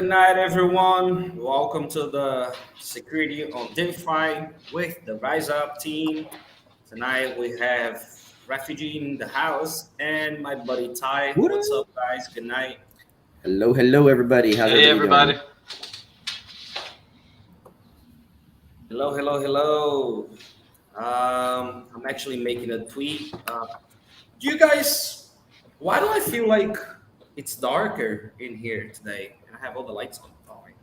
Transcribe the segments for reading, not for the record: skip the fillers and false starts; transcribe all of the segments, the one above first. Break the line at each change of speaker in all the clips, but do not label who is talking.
Good night, everyone. Welcome to the Security on Defi with the Rise Up team. Tonight we have Refugee in the house and my buddy Ty.
What
What's
up?
up, guys? Good night.
Hello, everybody. How's
Hey,
everybody
everybody.
doing?
Hello. I'm actually making a tweet. Do you guys? Why do I feel like it's darker in here today? And I have all the lights on. Oh, wait.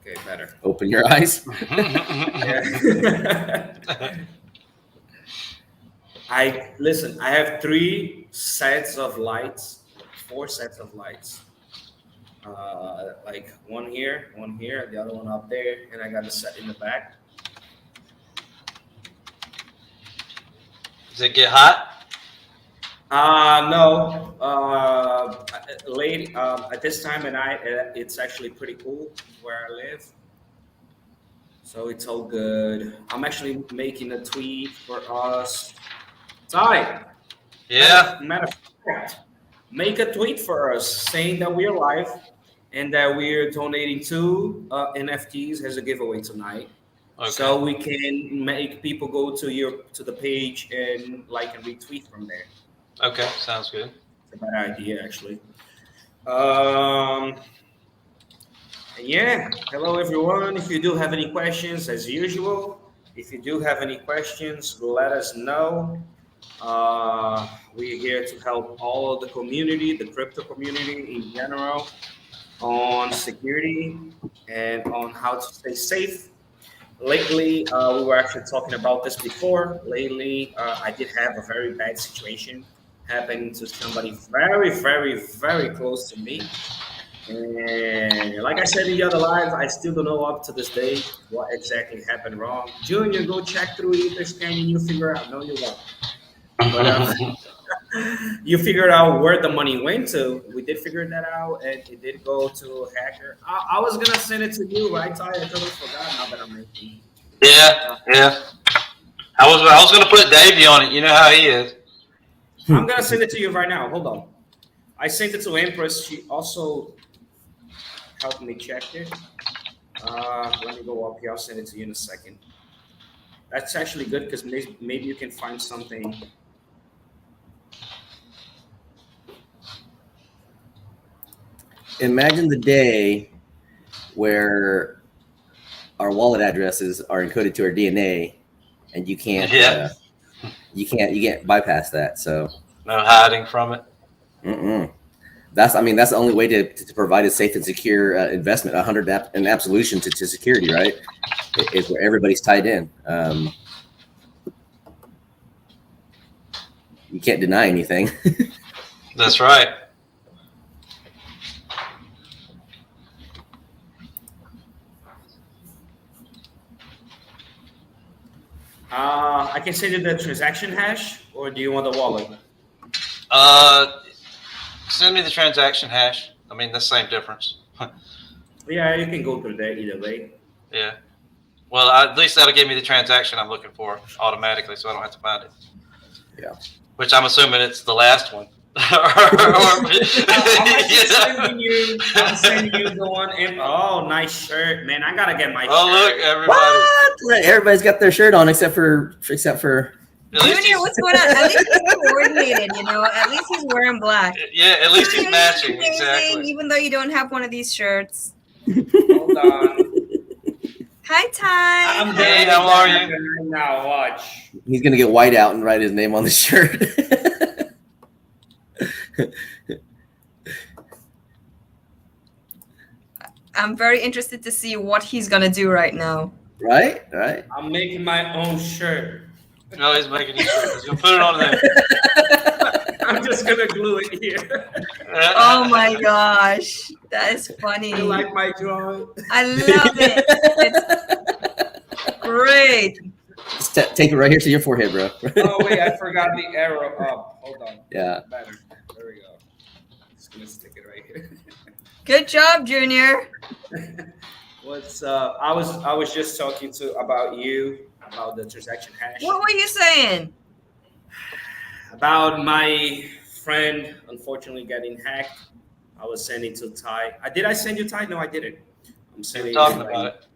Okay, better.
Open your eyes.
Yeah. I listen. I have three sets of lights, four sets of lights. Like one here, the other one up there, and I got a set in the back.
Does it get hot?
No. Late at this time of night, it's actually pretty cool where I live, so it's all good. I'm actually making a tweet for us. Ty,
Yeah.
matter of fact, make a tweet for us saying that we're live and that we're donating two NFTs as a giveaway tonight.
Okay.
So we can make people go to the page and like and retweet from there.
Okay. Sounds good.
It's a bad idea, actually. Um, yeah. Hello, everyone. If you do have any questions, as usual, if you do have any questions, let us know. We're here to help all of the community, the crypto community in general, on security and on how to stay safe. Lately, we were actually talking about this before. Lately, I did have a very bad situation happen to somebody very close to me. And like I said in the other live, I still don't know up to this day what exactly happened wrong. Junior, go check through Etherscan and you figure out. No, you won't. But you figured out where the money went to. We did figure that out, and it did go to a hacker. I was gonna send it to you, right, Ty? I totally forgot now that I'm making.
Yeah. I was gonna put Davey on it. You know how he is.
I'm gonna send it to you right now. Hold on. I sent it to Empress. She also helped me check it. Let me go up here. I'll send it to you in a second. That's actually good because maybe you can find something.
Imagine the day where our wallet addresses are encoded to our DNA, and you can't bypass that. So
No hiding from it.
that's the only way to provide a safe and secure investment, an absolution to security, right? Is where everybody's tied in. You can't deny anything.
That's right.
I can send you the transaction hash, or do you want the wallet?
Send me the transaction hash. I mean, the same difference.
Yeah, you can go through that either way.
Yeah. Well, at least that'll give me the transaction I'm looking for automatically, so I don't have to find it.
Yeah.
Which I'm assuming it's the last one.
I'm sending you the one. Oh, nice shirt, man! I gotta get my shirt.
Look, everybody!
What? Everybody's got their shirt on except for.
Junior, what's going on? At least he's coordinated, At least he's wearing black.
Yeah, at least he's matching.
Amazing,
Exactly.
even though you don't have one of these shirts.
Hold on.
Hi, Ty.
I'm
Hey,
dead.
how are you?
Now watch.
He's gonna get white out and write his name on the shirt.
I'm very interested to see what he's gonna do right now.
Right.
I'm making my own shirt.
No, he's making it. He's gonna put it on there.
I'm just gonna glue it here.
Oh my gosh, that is funny.
You like my drawing?
I love it. It's great.
Just take it right here to your forehead, bro.
Oh wait, I forgot the arrow up. Hold on.
Yeah.
Better. There we go. Just gonna stick it right here.
Good job, Junior.
What's I was just talking about the transaction hash.
What were you saying?
About my friend unfortunately getting hacked. I was sending to Ty. Did I send you Ty? No, I didn't. I'm sending
Talking
you
about it.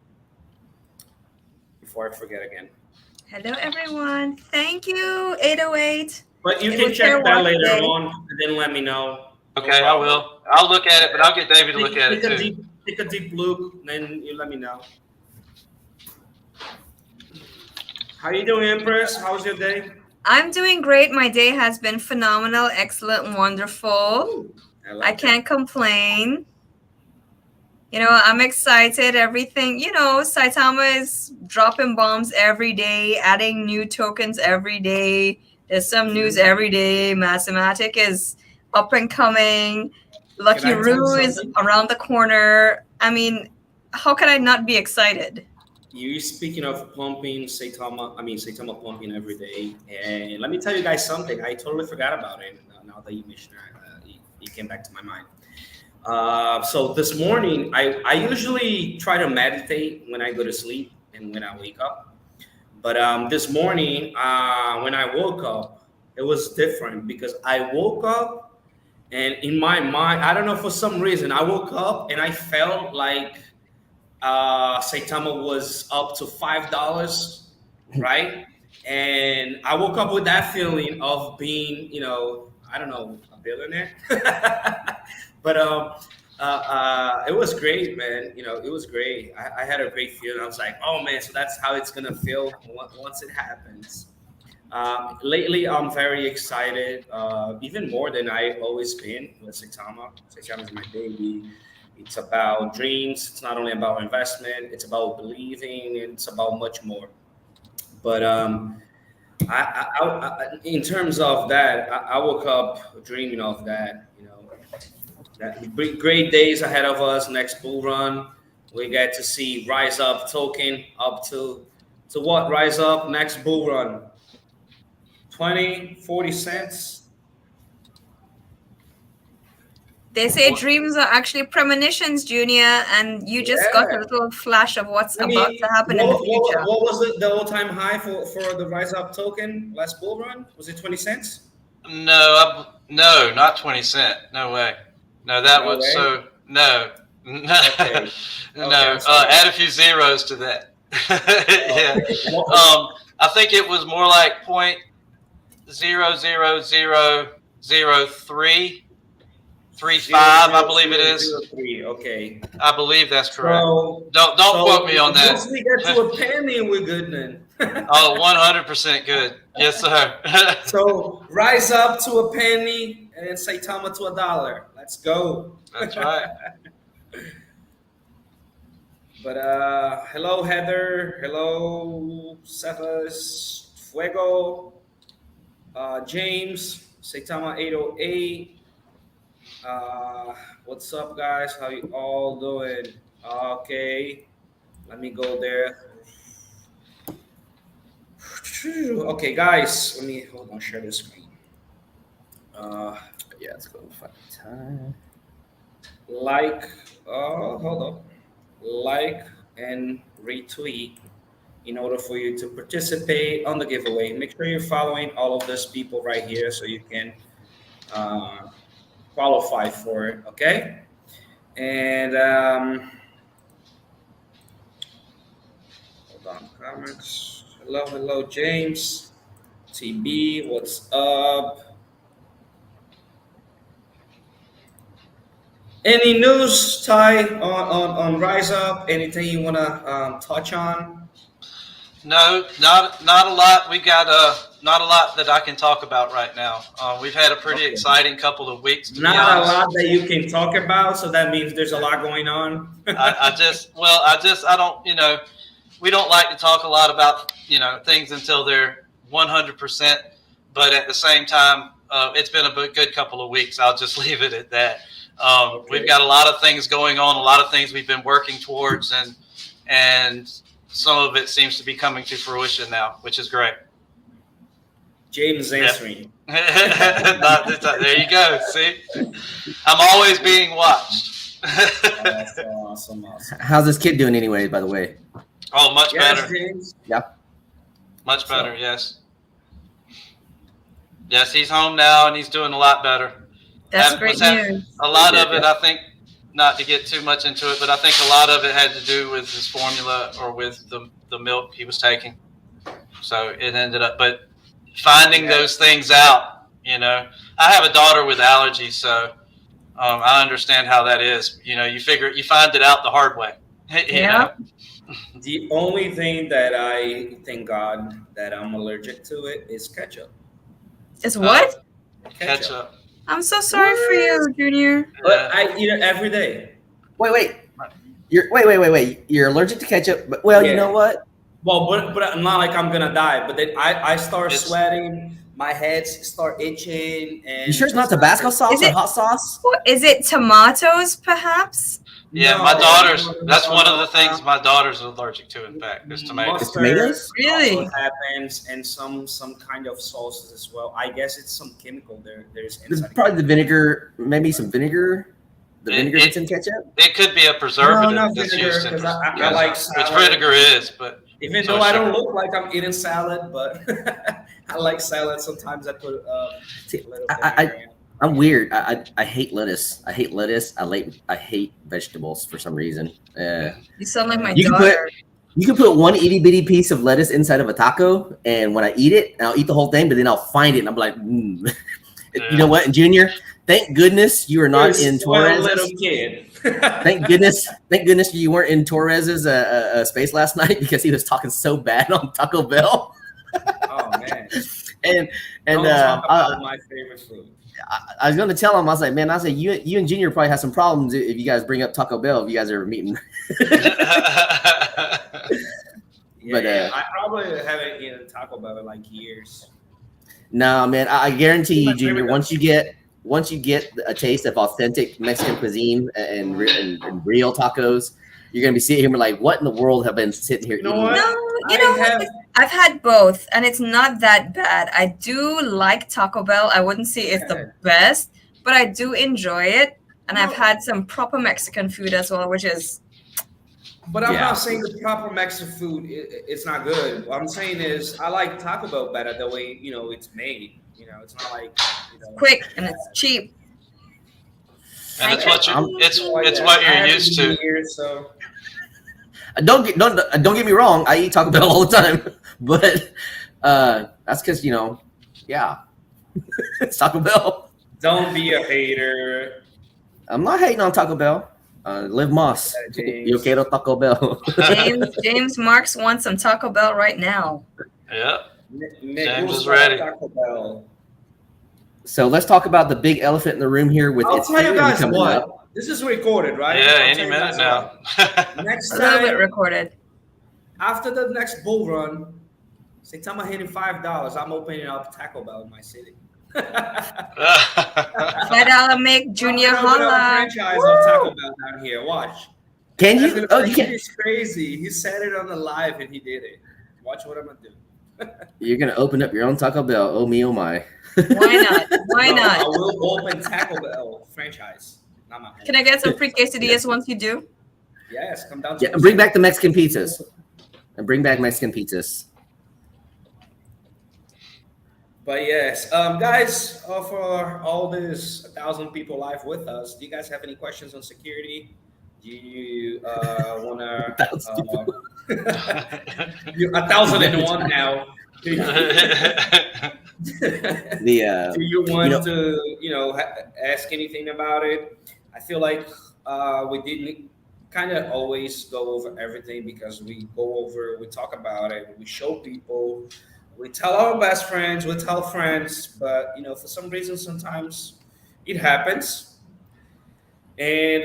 before I forget again.
Hello, everyone. Thank you, 808.
But you
It
can
was their
check that
work
later
day.
on and then let me know.
Okay, I will. I'll look at it, but I'll get David to look at it too.
Take a deep look, then you let me know. How you doing, Empress? How was your day?
I'm doing great. My day has been phenomenal, excellent, and wonderful. I can't complain. You know, I'm excited. Everything, you know, Saitama is dropping bombs every day, adding new tokens every day. There's some news every day. Mathematic is up and coming. Lucky Roo is around the corner. I mean, how can I not be excited?
You speaking of pumping Saitama pumping every day. And let me tell you guys something. I totally forgot about it. Now that you mentioned it, it came back to my mind. So this morning, I usually try to meditate when I go to sleep and when I wake up. But this morning, when I woke up, it was different because I woke up and in my mind, I don't know, for some reason, I woke up and I felt like Saitama was up to $5, right? And I woke up with that feeling of being, you know, I don't know, a billionaire. But it was great, man. You know, it was great. I had a great feeling. I was like, oh man, so that's how it's gonna feel once it happens. Lately, I'm very excited, even more than I always been with Saitama. Saitama is my baby. It's about dreams. It's not only about investment. It's about believing. It's about much more. But in terms of that, I woke up dreaming of that. You know, that great days ahead of us. Next bull run, we get to see Rise Up token up to what? Rise Up next bull run. 20, 40 cents.
They say dreams are actually premonitions, Junior, and you just got a little flash of what's about to happen in the future.
What was the all-time high for the Rise Up token last bull run? Was it 20 cents?
No, not 20 cent. No way. No, that was so no.
Okay.
No. Add a few zeros to that. Yeah. I think it was more like 0.0000335, I believe it is.
0.003, okay.
I believe that's correct.
So,
don't quote me on that.
Once we get to a penny, we're good then.
Oh, 100% good. Yes, sir.
So Rise Up to a penny and Saitama to $1. Let's go.
That's right.
But hello Heather, hello Cephas, Fuego, James, Saitama 808. What's up, guys? How you all doing? Okay, let me go there. Okay, guys, let me hold on. Share this screen.
Yeah, let's go find time.
Hold up. Like and retweet in order for you to participate on the giveaway. Make sure you're following all of these people right here so you can qualify for it, okay? And hold on, comments. Hello, James. TB, what's up? Any news, Ty, on Rise Up? Anything you want to touch on?
No, not a lot. We got not a lot that I can talk about right now. We've had a pretty exciting couple of weeks.
Not a lot that you can talk about, so that means there's a lot going on.
I don't, you know, we don't like to talk a lot about, you know, things until they're 100%. But at the same time, it's been a good couple of weeks. I'll just leave it at that. We've got a lot of things going on, a lot of things we've been working towards, and some of it seems to be coming to fruition now, which is great.
James answering.
There you go. See, I'm always being watched.
Awesome.
How's this kid doing anyway, by the way?
Oh, much better.
James.
Yeah.
Much better, yes. Yes, he's home now, and he's doing a lot better.
That's great news.
A lot of it, I think, not to get too much into it, but I think a lot of it had to do with his formula or with the milk he was taking. So it ended up, but finding those things out, you know, I have a daughter with allergies, so I understand how that is. You know, you find it out the hard way. You know?
The only thing that I thank God that I'm allergic to it is ketchup.
Is what?
Ketchup.
I'm so sorry for you, Junior.
But I eat it every day.
Wait. You're allergic to ketchup, but you know what?
Well, but not like I'm gonna die. But then I start sweating. My head start itching. And
you sure it's not Tabasco sauce or hot sauce?
Is it tomatoes, perhaps?
Yeah,
no,
my daughter's. That's one of the things my daughter's allergic to. In fact, is tomatoes.
Mustard
Tomatoes?
Really?
also happens, and some kind of sauces as well. I guess it's some chemical there's
There's
inside.
probably the vinegar, maybe some vinegar. The vinegar that's in ketchup?
It could be a preservative
not
that's
vinegar,
used in
because I like
which
salad.
vinegar is, but
Even though I don't look like I'm eating salad, but I like salad. Sometimes I put a little vinegar in.
I'm weird. I hate lettuce. I hate lettuce. I hate vegetables for some reason.
You sound like my
You can
daughter.
You can put one itty bitty piece of lettuce inside of a taco, and when I eat it, I'll eat the whole thing, but then I'll find it, and I'm like, You know what, Junior? Thank goodness you are not in Torres's.
Little kid.
Thank goodness you weren't in Torres's space last night, because he was talking so bad on Taco Bell.
Oh man!
and
Don't talk about my favorite food.
I was going to tell him, I was like, man, I said, you and Junior probably have some problems if you guys bring up Taco Bell, if you guys are meeting.
I probably haven't eaten Taco Bell in like years.
No, man, I guarantee you, Junior, once you get a taste of authentic Mexican cuisine and real tacos, you're going to be sitting here and be like, what in the world have I been sitting here eating?
No, I've had both, and it's not that bad. I do like Taco Bell. I wouldn't say it's the best, but I do enjoy it. And I've had some proper Mexican food as well, which is...
But I'm not saying the proper Mexican food it's not good. What I'm saying is I like Taco Bell better the way, it's made. It's not like...
quick, and it's cheap.
And it's what you're used to.
So.
Don't get me wrong. I eat Taco Bell all the time, but that's because it's Taco Bell.
Don't be a hater.
I'm not hating on Taco Bell. Liv Moss, yo quiero Taco Bell.
James Marks wants some Taco Bell right now.
Yeah,
Nick
James is ready.
Taco Bell.
So let's talk about the big elephant in the room here. With
I'll tell you guys what.
Up.
This is recorded, right?
Yeah, any minute now.
Next
A little bit
time,
recorded.
after the next bull run, Saitama hitting $5. I'm opening up Taco Bell in my city.
$5 make Junior holla.
Franchise of Taco Bell down here. Watch.
Can you? Oh, you can.
It's crazy. He said it on the live and he did it. Watch what I'm gonna do.
You're gonna open up your own Taco Bell. Oh me, oh my.
Why not? Why not?
I will open Taco Bell franchise. Not my own.
Can I get some free quesadillas once you do?
Yes, come down to
Yeah, bring back the Mexican pizzas. And bring back Mexican pizzas.
But yes, guys, for all this 1,000 people live with us, do you guys have any questions on security? Do you want to? 1,001 now. Do you want to, ask anything about it? I feel like we didn't kind of always go over everything because we talk about it, we show people. We tell our best friends, we tell friends, but for some reason, sometimes it happens. And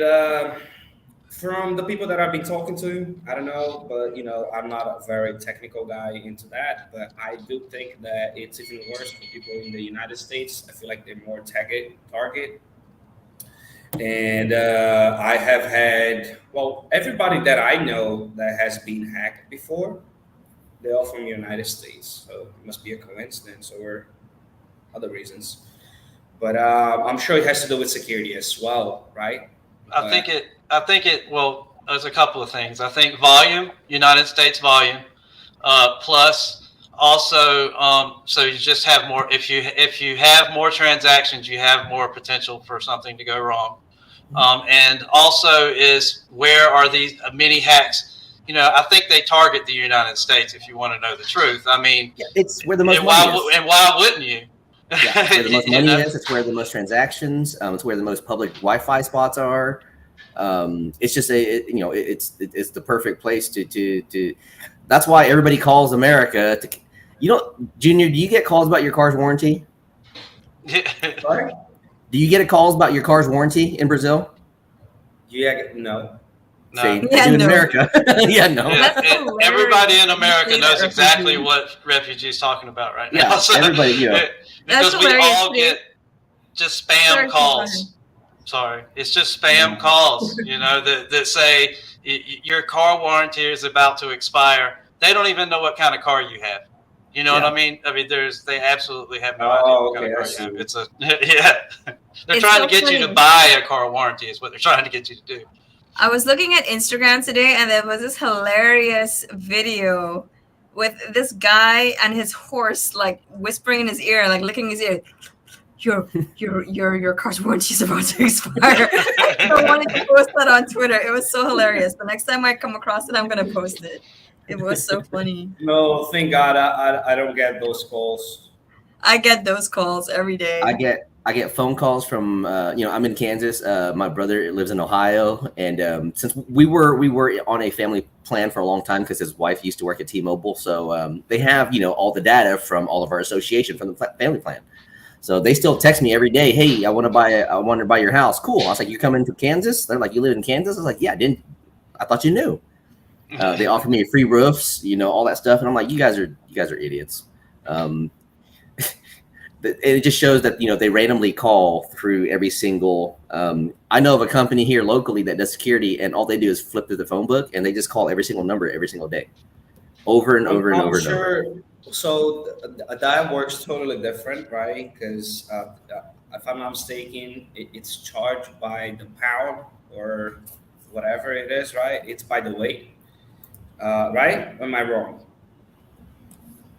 from the people that I've been talking to, I don't know, but I'm not a very technical guy into that. But I do think that it's even worse for people in the United States. I feel like they're more target. And I have had everybody that I know that has been hacked before. They're all from the United States, so it must be a coincidence or other reasons. But I'm sure it has to do with security as well, right?
I think it. Well, there's a couple of things. I think volume, United States volume, plus Also, so you just have more. If you have more transactions, you have more potential for something to go wrong. And also is where are these mini hacks? I think they target the United States. If you want to know the truth, I mean,
it's where the most money is.
And why wouldn't you?
Yeah, it's where the most money is. It's where the most transactions. It's where the most public Wi-Fi spots are. It's just it's the perfect place to. That's why everybody calls America. Junior, do you get calls about your car's warranty?
Sorry?
Do you get calls about your car's warranty in Brazil?
Yeah, no.
No.
See,
Yeah,
in
no.
America. Yeah, no.
Everybody in America knows exactly what refugee's talking about right now.
Yeah, everybody.
Because we all get just spam
Sorry,
calls. Sorry, it's just spam calls. That say your car warranty is about to expire. They don't even know what kind of car you have. You know what I mean? I mean, they absolutely have no idea what kind of car you have. It's they're trying to get you to buy a car warranty is what they're trying to get you to do.
I was looking at Instagram today, and there was this hilarious video with this guy and his horse, like whispering in his ear, like licking his ear. Your car's warranty is about to expire. I wanted to post that on Twitter. It was so hilarious. The next time I come across it, I'm gonna post it. It was so funny.
No, thank God I don't get those calls.
I get those calls every day.
I get phone calls from I'm in Kansas. My brother lives in Ohio, and since we were on a family plan for a long time because his wife used to work at T-Mobile, so they have all the data from all of our association from the family plan. So they still text me every day. Hey, I want to buy your house. Cool. I was like, you coming to Kansas? They're like, you live in Kansas? I was like, yeah, I thought you knew. They offered me free roofs, all that stuff, and I'm like, you guys are idiots. It just shows that they randomly call through every single. I know of a company here locally that does security, and all they do is flip through the phone book, and they just call every single number every single day, over and over and over and over.
So that works totally different, right? Because if I'm not mistaken, it's charged by the pound or whatever it is, right? It's by the weight, right? Or am I wrong?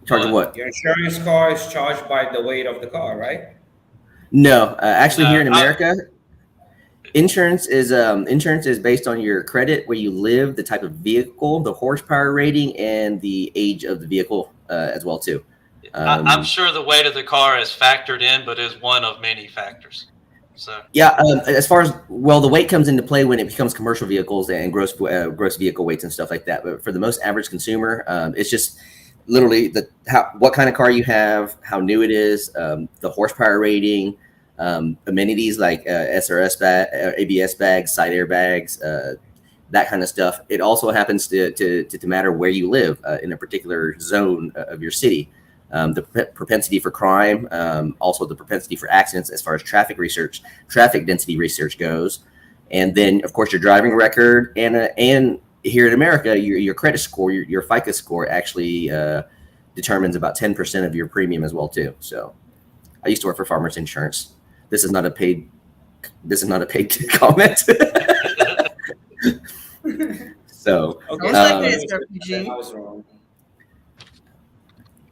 Charging what?
Your insurance car is charged by the weight of the car, right?
No, actually, here in America, insurance is based on your credit, where you live, the type of vehicle, the horsepower rating, and the age of the vehicle as well too.
I'm sure the weight of the car is factored in, but is one of many factors. So
yeah, as far as the weight comes into play when it becomes commercial vehicles and gross vehicle weights and stuff like that. But for the most average consumer, it's just literally what kind of car you have, how new it is, the horsepower rating, amenities like SRS ABS bags, side airbags, that kind of stuff. It also happens to matter where you live in a particular zone of your city. The propensity for crime, also the propensity for accidents as far as traffic density research goes. And then, of course, your driving record and here in America, your credit score, your FICO score actually determines about 10% of your premium as well too. So I used to work for Farmers Insurance. This is not a paid comment. So
Okay,
I was wrong.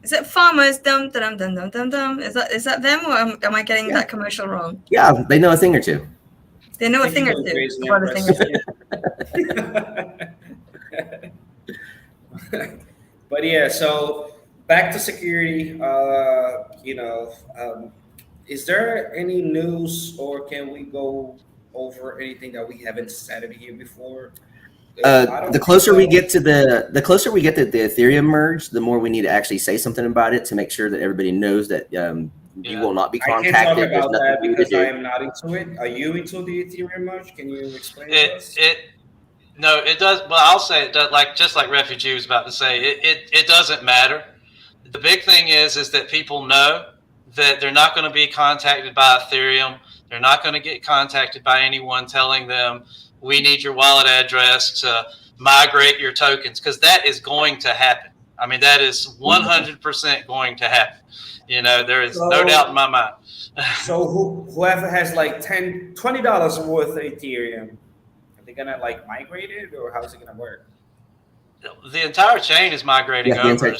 Is it Farmers? Dum dum dum dum dum dum. Is that them, or am I getting that commercial wrong?
Yeah, they know a thing or two.
They know a thing or two. About a thing or two.
But yeah, so back to security. Is there any news, or can we go over anything that we haven't said here before?
The closer we get to the Ethereum merge, the more we need to actually say something about it to make sure that everybody knows that you will not be contacted.
I can't talk about that because I am not into it. Are you into the Ethereum merge? Can you explain this?
No, it does. Well, I'll say it does. Just like Refugee was about to say, it doesn't matter. The big thing is that people know that they're not going to be contacted by Ethereum. They're not going to get contacted by anyone telling them, we need your wallet address to migrate your tokens, because that is going to happen. I mean, that is 100% going to happen. There is no doubt in my mind.
So whoever has like $20 worth of Ethereum, are they going to migrate it, or how's it going to work?
The entire chain is migrating over.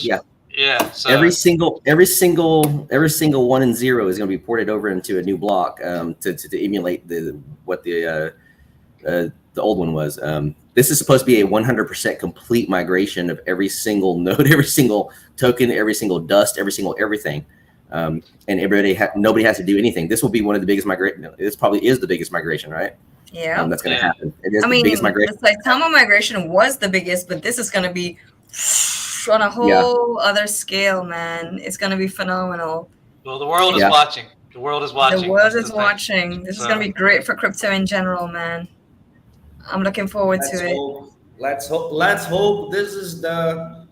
Yeah. So
every single 1 and 0 is going to be ported over into a new block to emulate what the old one was. This is supposed to be a 100% complete migration of every single node, every single token, every single dust, every single everything. And nobody has to do anything. This will be one of the biggest migration. This probably is the biggest migration, right?
Yeah.
That's going to happen. It is
I
the
mean,
biggest migration.
the Saitama migration was the biggest, but this is going to be on a whole other scale, man. It's going to be phenomenal.
Well, the world is watching. The world is watching.
The world is watching. This is going to be great for crypto in general, man. I'm looking forward to it.
Let's hope this is the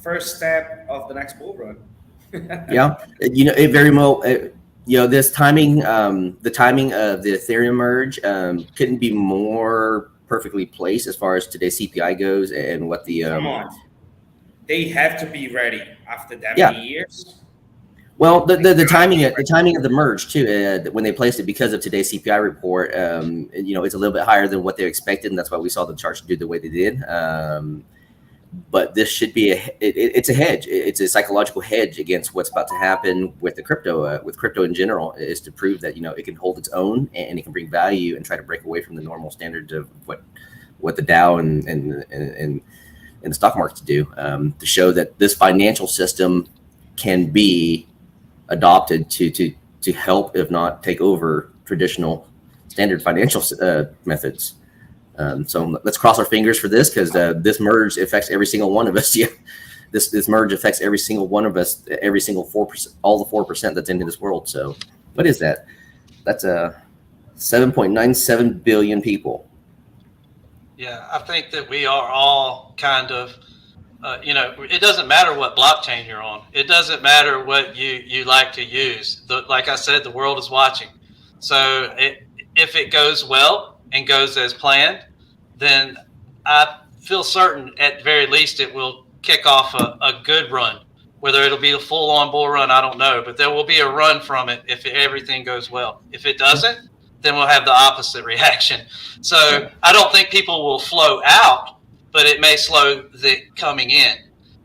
first step of the next bull run.
Yeah, it very well. This timing, the timing of the Ethereum merge couldn't be more perfectly placed as far as today's CPI goes and what the.
Come on, they have to be ready after that many years.
Well, the timing of the merge too, when they placed it because of today's CPI report, it's a little bit higher than what they expected, and that's why we saw the charts do the way they did. But this should be it's a hedge. It's a psychological hedge against what's about to happen with the crypto in general, is to prove that it can hold its own and it can bring value and try to break away from the normal standards of what the Dow and the stock markets do, to show that this financial system can be adopted to help, if not take over, traditional standard financial methods. So let's cross our fingers for this, because this merge affects every single one of us. Yeah, this merge affects every single one of us, every single 4%, all the 4% that's into this world. So what is that? That's 7.97 billion people.
Yeah, I think that we are all kind of, it doesn't matter what blockchain you're on. It doesn't matter what you like to use. Like I said, the world is watching. So if it goes well and goes as planned, then I feel certain at very least it will kick off a good run. Whether it'll be a full-on bull run, I don't know. But there will be a run from it if everything goes well. If it doesn't, then we'll have the opposite reaction. So I don't think people will flow out, but it may slow the coming in.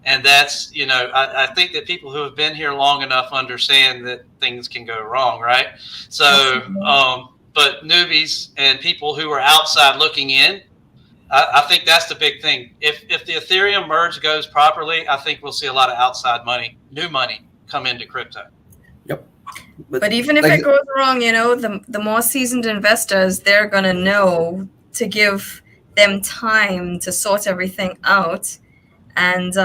And that's, I think that people who have been here long enough understand that things can go wrong, right? So, but newbies and people who are outside looking in, I think that's the big thing. If the Ethereum merge goes properly, I think we'll see a lot of outside money, new money, come into crypto.
Yep.
But even if it goes wrong, the more seasoned investors, they're going to know to give them time to sort everything out. And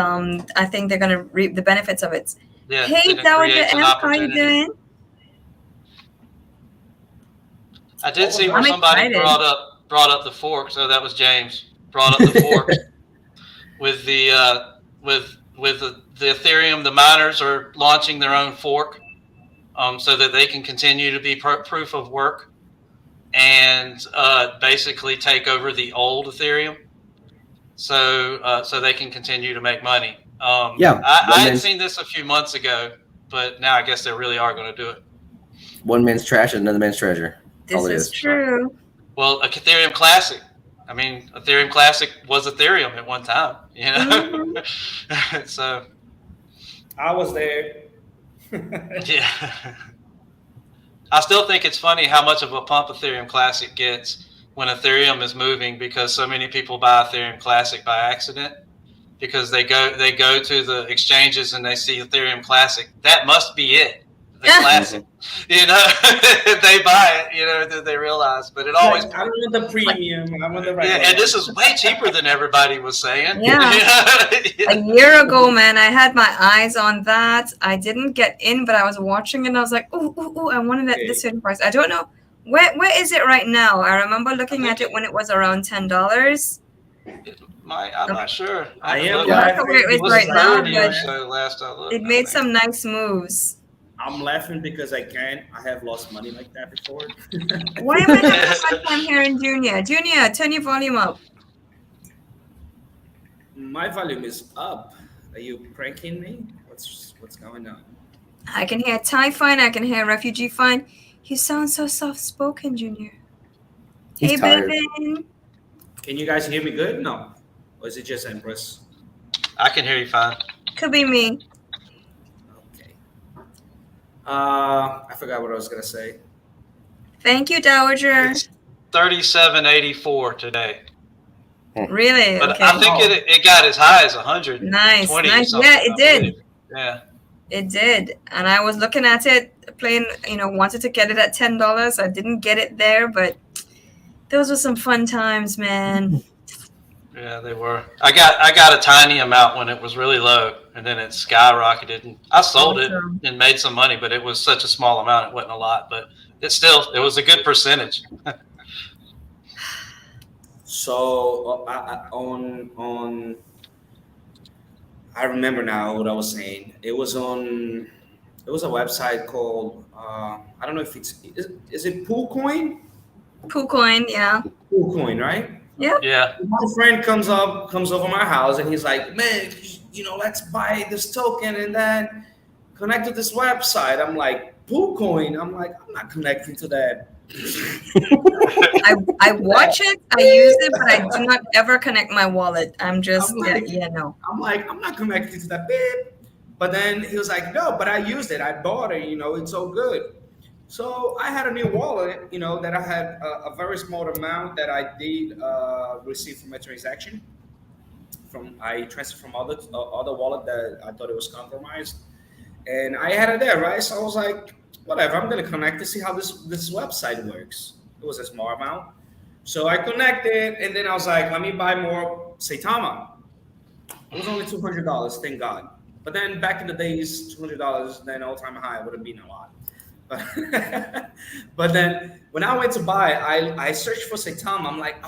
I think they're going to reap the benefits of it.
Yeah,
hey, that was the F. How you doing?
I did see where somebody brought up the fork. So that was James brought up the fork with the Ethereum. The miners are launching their own fork, so that they can continue to be proof of work and basically take over the old Ethereum, so they can continue to make money. I had seen this a few months ago, but now I guess they really are going to do it.
One man's trash is another man's treasure.
This is true.
Well, a Ethereum Classic. I mean, Ethereum Classic was Ethereum at one time,
Mm-hmm.
So
I was there.
Yeah. I still think it's funny how much of a pump Ethereum Classic gets when Ethereum is moving, because so many people buy Ethereum Classic by accident, because they go to the exchanges and they see Ethereum Classic. That must be it. The Classic. They buy it, they realize, but it always.
I want the premium. I want the right.
Yeah, and this is way cheaper than everybody was saying.
Yeah. A year ago, man, I had my eyes on that. I didn't get in, but I was watching it and I was like, ooh, I wanted this certain price. I don't know. Where is it right now? I remember looking at it when it was around $10.
I'm not sure.
I am.
Where it is right now, but
so last I looked,
it made some nice moves.
I'm laughing because I have lost money like that before.
Why am I not having time hearing Junior? Junior, turn your volume up.
My volume is up. Are you pranking me? What's going on?
I can hear Ty fine. I can hear Refugee fine. You sound so soft-spoken, Junior. Hey, Bevan.
Can you guys hear me good? No. Or is it just Empress?
I can hear you fine.
Could be me.
Okay. I forgot what I was gonna say.
Thank you, Dowager.
It's 37.84 today.
Really?
But
Okay.
I think it got as high as 120.
Nice.
Or
Nice.
something,
Yeah, it did.
Yeah.
It did. And I was looking at it, playing, wanted to get it at $10. I didn't get it there, but those were some fun times, man.
Yeah, they were. I got a tiny amount when it was really low, and then it skyrocketed. And I sold it and made some money, but it was such a small amount; it wasn't a lot, but it was a good percentage.
So I remember now what I was saying. It was a website called I don't know if is it PoolCoin?
PoolCoin, yeah.
PoolCoin, right?
Yeah.
Yeah.
My friend comes over my house and he's like, man, let's buy this token and then connect to this website. I'm like, PoolCoin. I'm like, I'm not connecting to that.
I watch it, I use it, but I do not ever connect my wallet. I'm just no.
I'm like, I'm not connected to that bit. But then he was like, no, but I used it. I bought it, it's so good. So I had a new wallet, that I had a very small amount that I did receive from a transaction. I transferred from other wallet that I thought it was compromised. And I had it there, right? So I was like, whatever, I'm gonna connect to see how this website works. It was a small amount. So I connected and then I was like, let me buy more Saitama. It was only $200, thank God. But then back in the days, $200, then all-time high would have been a lot. But then when I went to buy, I searched for Saitama. I'm like,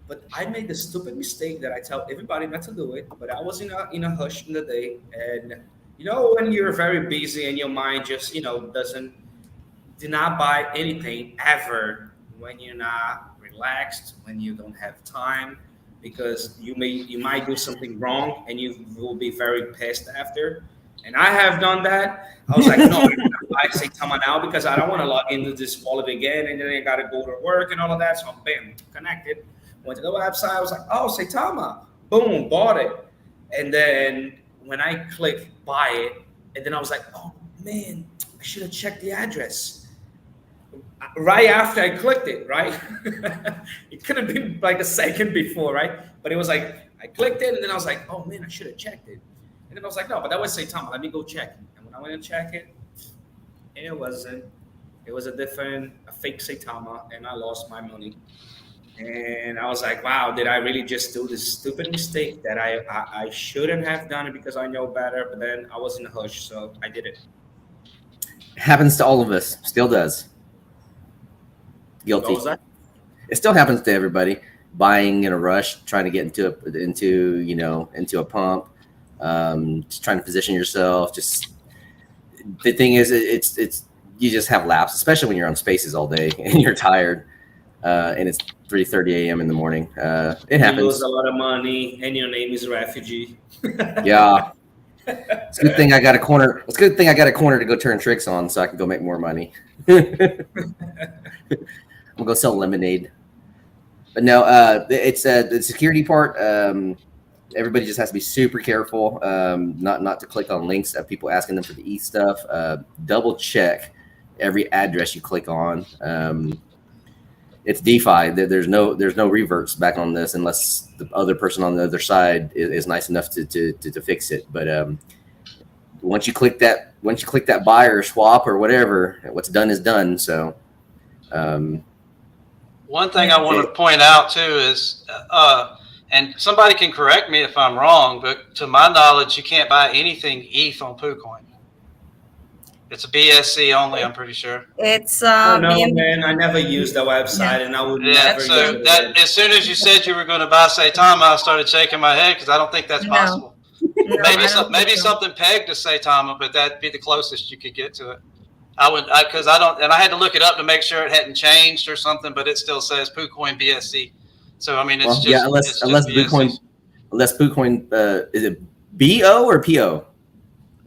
but I made the stupid mistake that I tell everybody not to do it. But I was in a hush in the day, and when you're very busy and your mind just do not buy anything ever when you're not relaxed, when you don't have time, because you might do something wrong and you will be very pissed after. And I have done that. I was like, no, I'm gonna buy Saitama now because I don't want to log into this wallet again, and then I got to go to work and all of that. So bam, connected. Went to the website. I was like, oh, Saitama. Boom, bought it. And then when I clicked buy it, and then I was like, oh man, I should have checked the address right after I clicked it, right? It could have been like a second before, right? But it was like, I clicked it, and then I was like, oh man, I should have checked it. And then I was like, no, but that was Saitama. Let me go check it. And when I went and checked it, it wasn't. It was a fake Saitama, and I lost my money. And I was like, wow, did I really just do this stupid mistake that I shouldn't have done it because I know better? But then I was in a hush, so I did it.
Happens to all of us. Still does. Guilty.
What was that?
It still happens to everybody. Buying in a rush, trying to get into a pump. Just trying to position yourself. Just the thing is, it's you just have laps, especially when you're on spaces all day and you're tired, and it's 3:30 a.m. in the morning. It happens.
You lose a lot of money, and your name is Refugee.
Yeah, it's a good thing I got a corner. It's a good thing I got a corner to go turn tricks on, so I can go make more money. I'm gonna go sell lemonade. But no, it's the security part. Everybody just has to be super careful, not to click on links of people asking them for the ETH stuff. Double check every address you click on. It's DeFi. There's no reverts back on this unless the other person on the other side is nice enough to fix it. But once you click that buy or swap or whatever, what's done is done. So.
One thing I want to point out too is, and somebody can correct me if I'm wrong, but to my knowledge, you can't buy anything ETH on PoolCoin. It's a BSC only, I'm pretty sure.
It's
no, man, I never used the website, and I would never
so
use
that, as soon as you said you were going to buy Saitama, I started shaking my head because I don't think that's possible.
No,
maybe something pegged to Saitama, but that'd be the closest you could get to it. Because I don't, and I had to look it up to make sure it hadn't changed or something, but it still says PoolCoin BSC. So I mean, it's
unless PoolCoin, is it BO or PO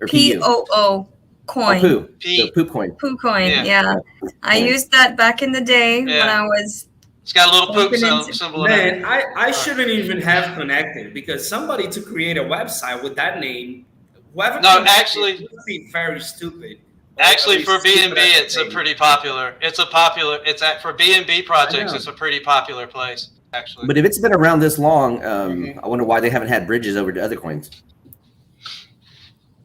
or
POO coin?
PoolCoin.
PoolCoin, yeah. I used that back in the day when I was
It's got a little poop
Confidence.
symbol in it.
Man, I shouldn't even have connected because somebody to create a website with that name, whoever
No,
connected
actually-
would be very stupid.
Actually, for B&B,
stupid as
it's a
thing.
pretty popular. For B&B projects,
know.
it's a pretty popular place. Actually,
But if it's been around this long, I wonder why they haven't had bridges over to other coins.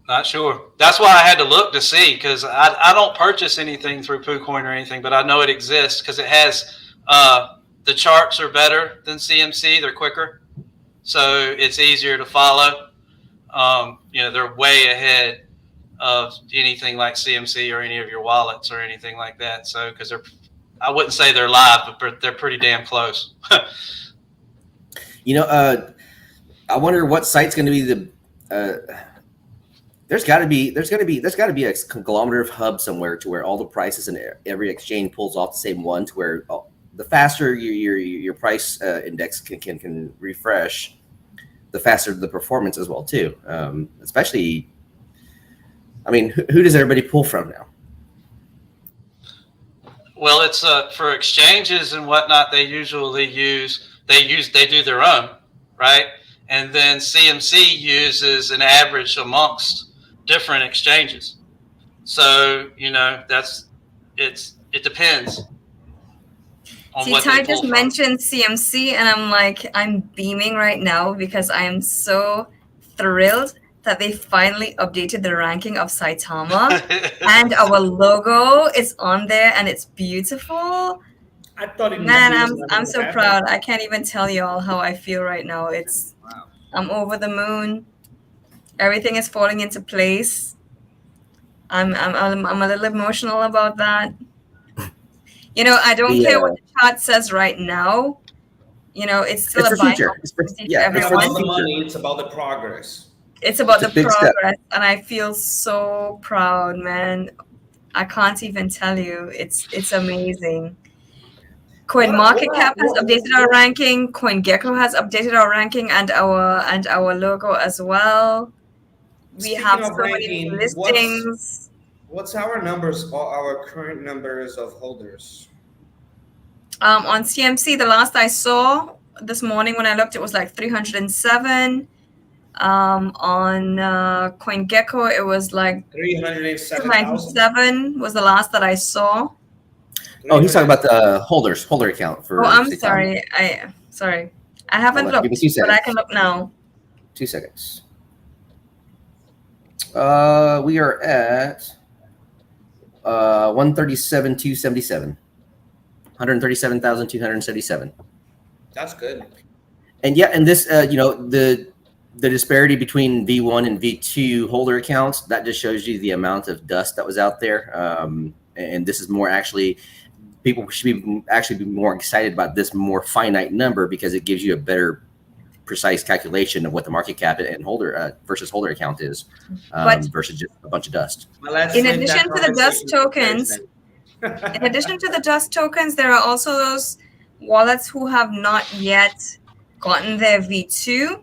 not sure. That's why I had to look to see, because I don't purchase anything through PooCoin or anything, but I know it exists because it has the charts are better than CMC. They're quicker, so it's easier to follow. They're way ahead of anything like CMC or any of your wallets or anything like that. So because I wouldn't say they're live, but they're pretty damn close.
I wonder what site's going to be the. There's got to be a conglomerate hub somewhere to where all the prices in every exchange pulls off the same one, to where the faster your price index can refresh, the faster the performance as well too. Especially, I mean, who does everybody pull from now?
Well, it's for exchanges and whatnot. They usually they do their own, right? And then CMC uses an average amongst different exchanges. So it depends.
See, Ty just mentioned CMC, and I'm beaming right now because I am so thrilled that they finally updated the ranking of Saitama, and our logo is on there, and it's beautiful.
I thought it
I'm so proud. I can't even tell y'all how I feel right now. I'm over the moon. Everything is falling into place. I'm a little emotional about that. I don't care what the chart says right now. It's still
it's
a buying
future.
opportunity for everyone.
It's about the money. It's about the progress.
It's about the
big
progress,
step.
and I feel so proud, man. I can't even tell you. It's amazing. CoinMarketCap has updated our ranking. CoinGecko has updated our ranking and our logo as well. We have so many listings.
What's our numbers? Our current numbers of holders?
On CMC, the last I saw this morning when I looked, it was like 307. On CoinGecko, it was like 397 was the last that I saw.
Oh, he's talking about the holder account for.
Oh, I'm
Saitama.
sorry. I haven't looked,
Give me 2 seconds.
but I can look now.
2 seconds. We are at 137,277. 137,277.
That's good.
And this, the disparity between V1 and V2 holder accounts, that just shows you the amount of dust that was out there. And this is more actually, people should be more excited about this more finite number because it gives you a better precise calculation of what the market cap and holder versus holder account is versus just a bunch of dust.
In addition to the dust tokens, there are also those wallets who have not yet gotten their V2.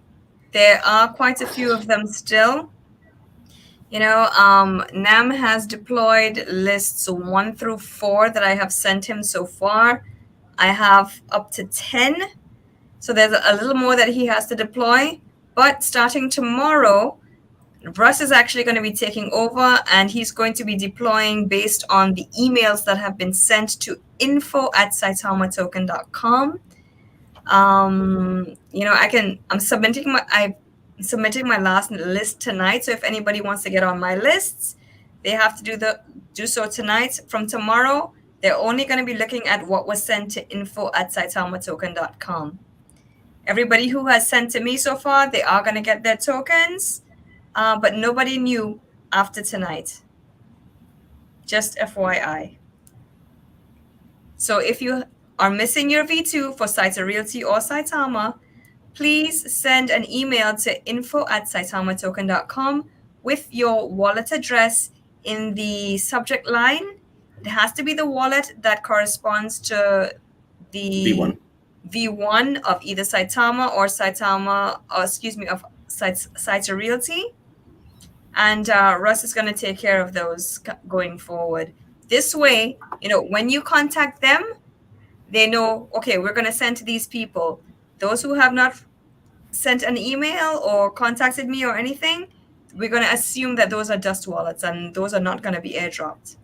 There are quite a few of them still. NAM has deployed lists 1 through 4 that I have sent him so far. I have up to 10. So there's a little more that he has to deploy. But starting tomorrow, Russ is actually going to be taking over, and he's going to be deploying based on the emails that have been sent to info@𝗖𝗎𝗓token.com. I'm submitting my last list tonight. So if anybody wants to get on my lists, they have to do so tonight. From tomorrow, they're only going to be looking at what was sent to info@𝗖𝗎𝗓token.com. Everybody who has sent to me so far, they are going to get their tokens, but nobody new after tonight. Just FYI. So if you are missing your V2 for Saitama Realty or Saitama, please send an email to info@𝗖𝗎𝗓token.com with your wallet address in the subject line. It has to be the wallet that corresponds to the V1 of either Saitama or of Saitama Realty. And Russ is going to take care of those going forward. This way, when you contact them, they know, okay, we're going to send to these people. Those who have not sent an email or contacted me or anything, we're going to assume that those are dust wallets and those are not going to be airdropped.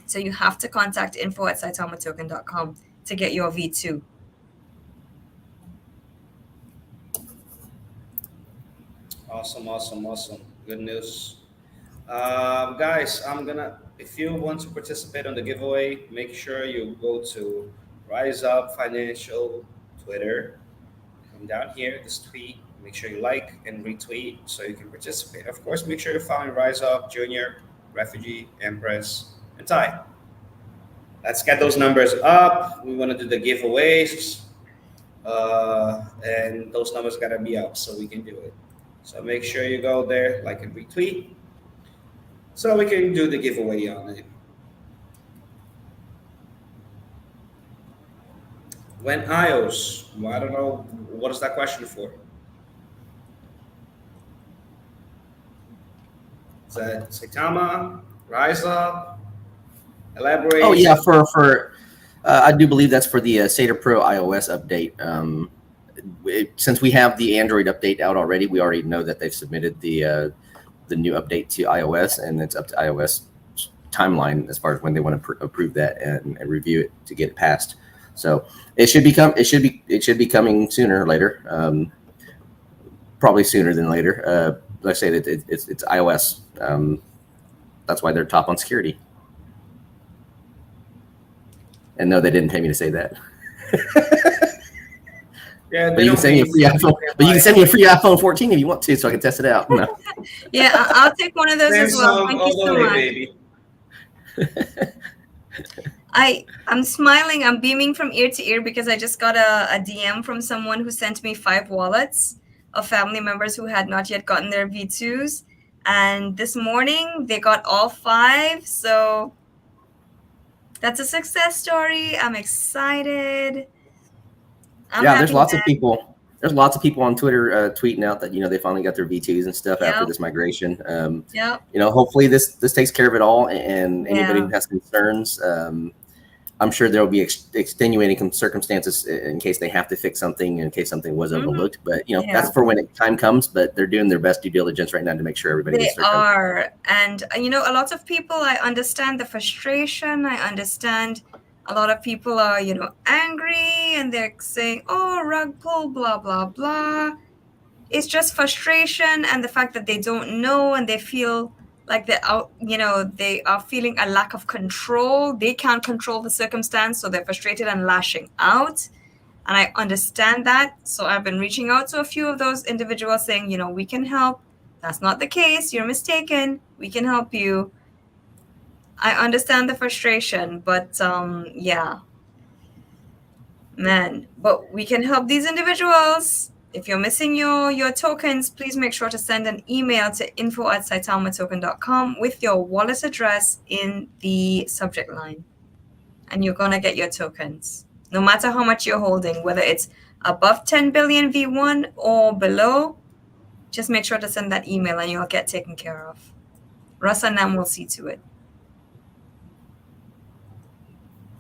So you have to contact info@𝗖𝗎𝗓token.com to get your V2.
Awesome. Good news. Guys, if you want to participate on the giveaway, make sure you go to Rise Up Financial Twitter. Come down here, this tweet. Make sure you like and retweet so you can participate. Of course, make sure you're following Rise Up, Junior, Refugee, Empress, and Ty. Let's get those numbers up. We want to do the giveaways. And those numbers got to be up so we can do it. So make sure you go there, like and retweet, so we can do the giveaway on it. When iOS, well, I don't know, what is that question for? Is that Saitama, Rise Up, elaborate?
Oh yeah, for I do believe that's for the 𝗖𝗎 Pro iOS update. Since we have the Android update out already, we already know that they've submitted the new update to iOS, and it's up to iOS timeline as far as when they want to approve that and review it to get it passed. So it should be coming sooner or later, probably sooner than later. Like I say, it's iOS. That's why they're top on security. And no, they didn't pay me to say that.
Yeah,
but you can send me a free iPhone. But you can send me a free iPhone 14 if you want to, so I can test it out. No.
Yeah, I'll take one of those as well. Thank you so much.
Baby.
I'm smiling. I'm beaming from ear to ear because I just got a DM from someone who sent me 5 wallets of family members who had not yet gotten their V2s, and this morning they got all 5. So that's a success story. I'm excited.
There's lots of people. There's lots of people on Twitter tweeting out that they finally got their V2s and stuff after this migration. Hopefully this takes care of it all. And anybody who has concerns, I'm sure there will be extenuating circumstances in case they have to fix something, in case something was overlooked. But that's for when time comes. But they're doing their best due diligence right now to make sure everybody gets their
are. And a lot of people, I understand the frustration. I understand. A lot of people are, angry, and they're saying, "Oh, rug pull, blah blah blah." It's just frustration and the fact that they don't know, and they feel like they are feeling a lack of control. They can't control the circumstance, so they're frustrated and lashing out. And I understand that. So I've been reaching out to a few of those individuals saying, we can help. That's not the case. You're mistaken. We can help you. I understand the frustration, but but we can help these individuals. If you're missing your tokens, please make sure to send an email to info@𝗖𝗎𝗓token.com with your wallet address in the subject line, and you're gonna get your tokens, no matter how much you're holding, whether it's above 10 billion V1 or below. Just make sure to send that email, and you'll get taken care of. Russ and Nam will see to it.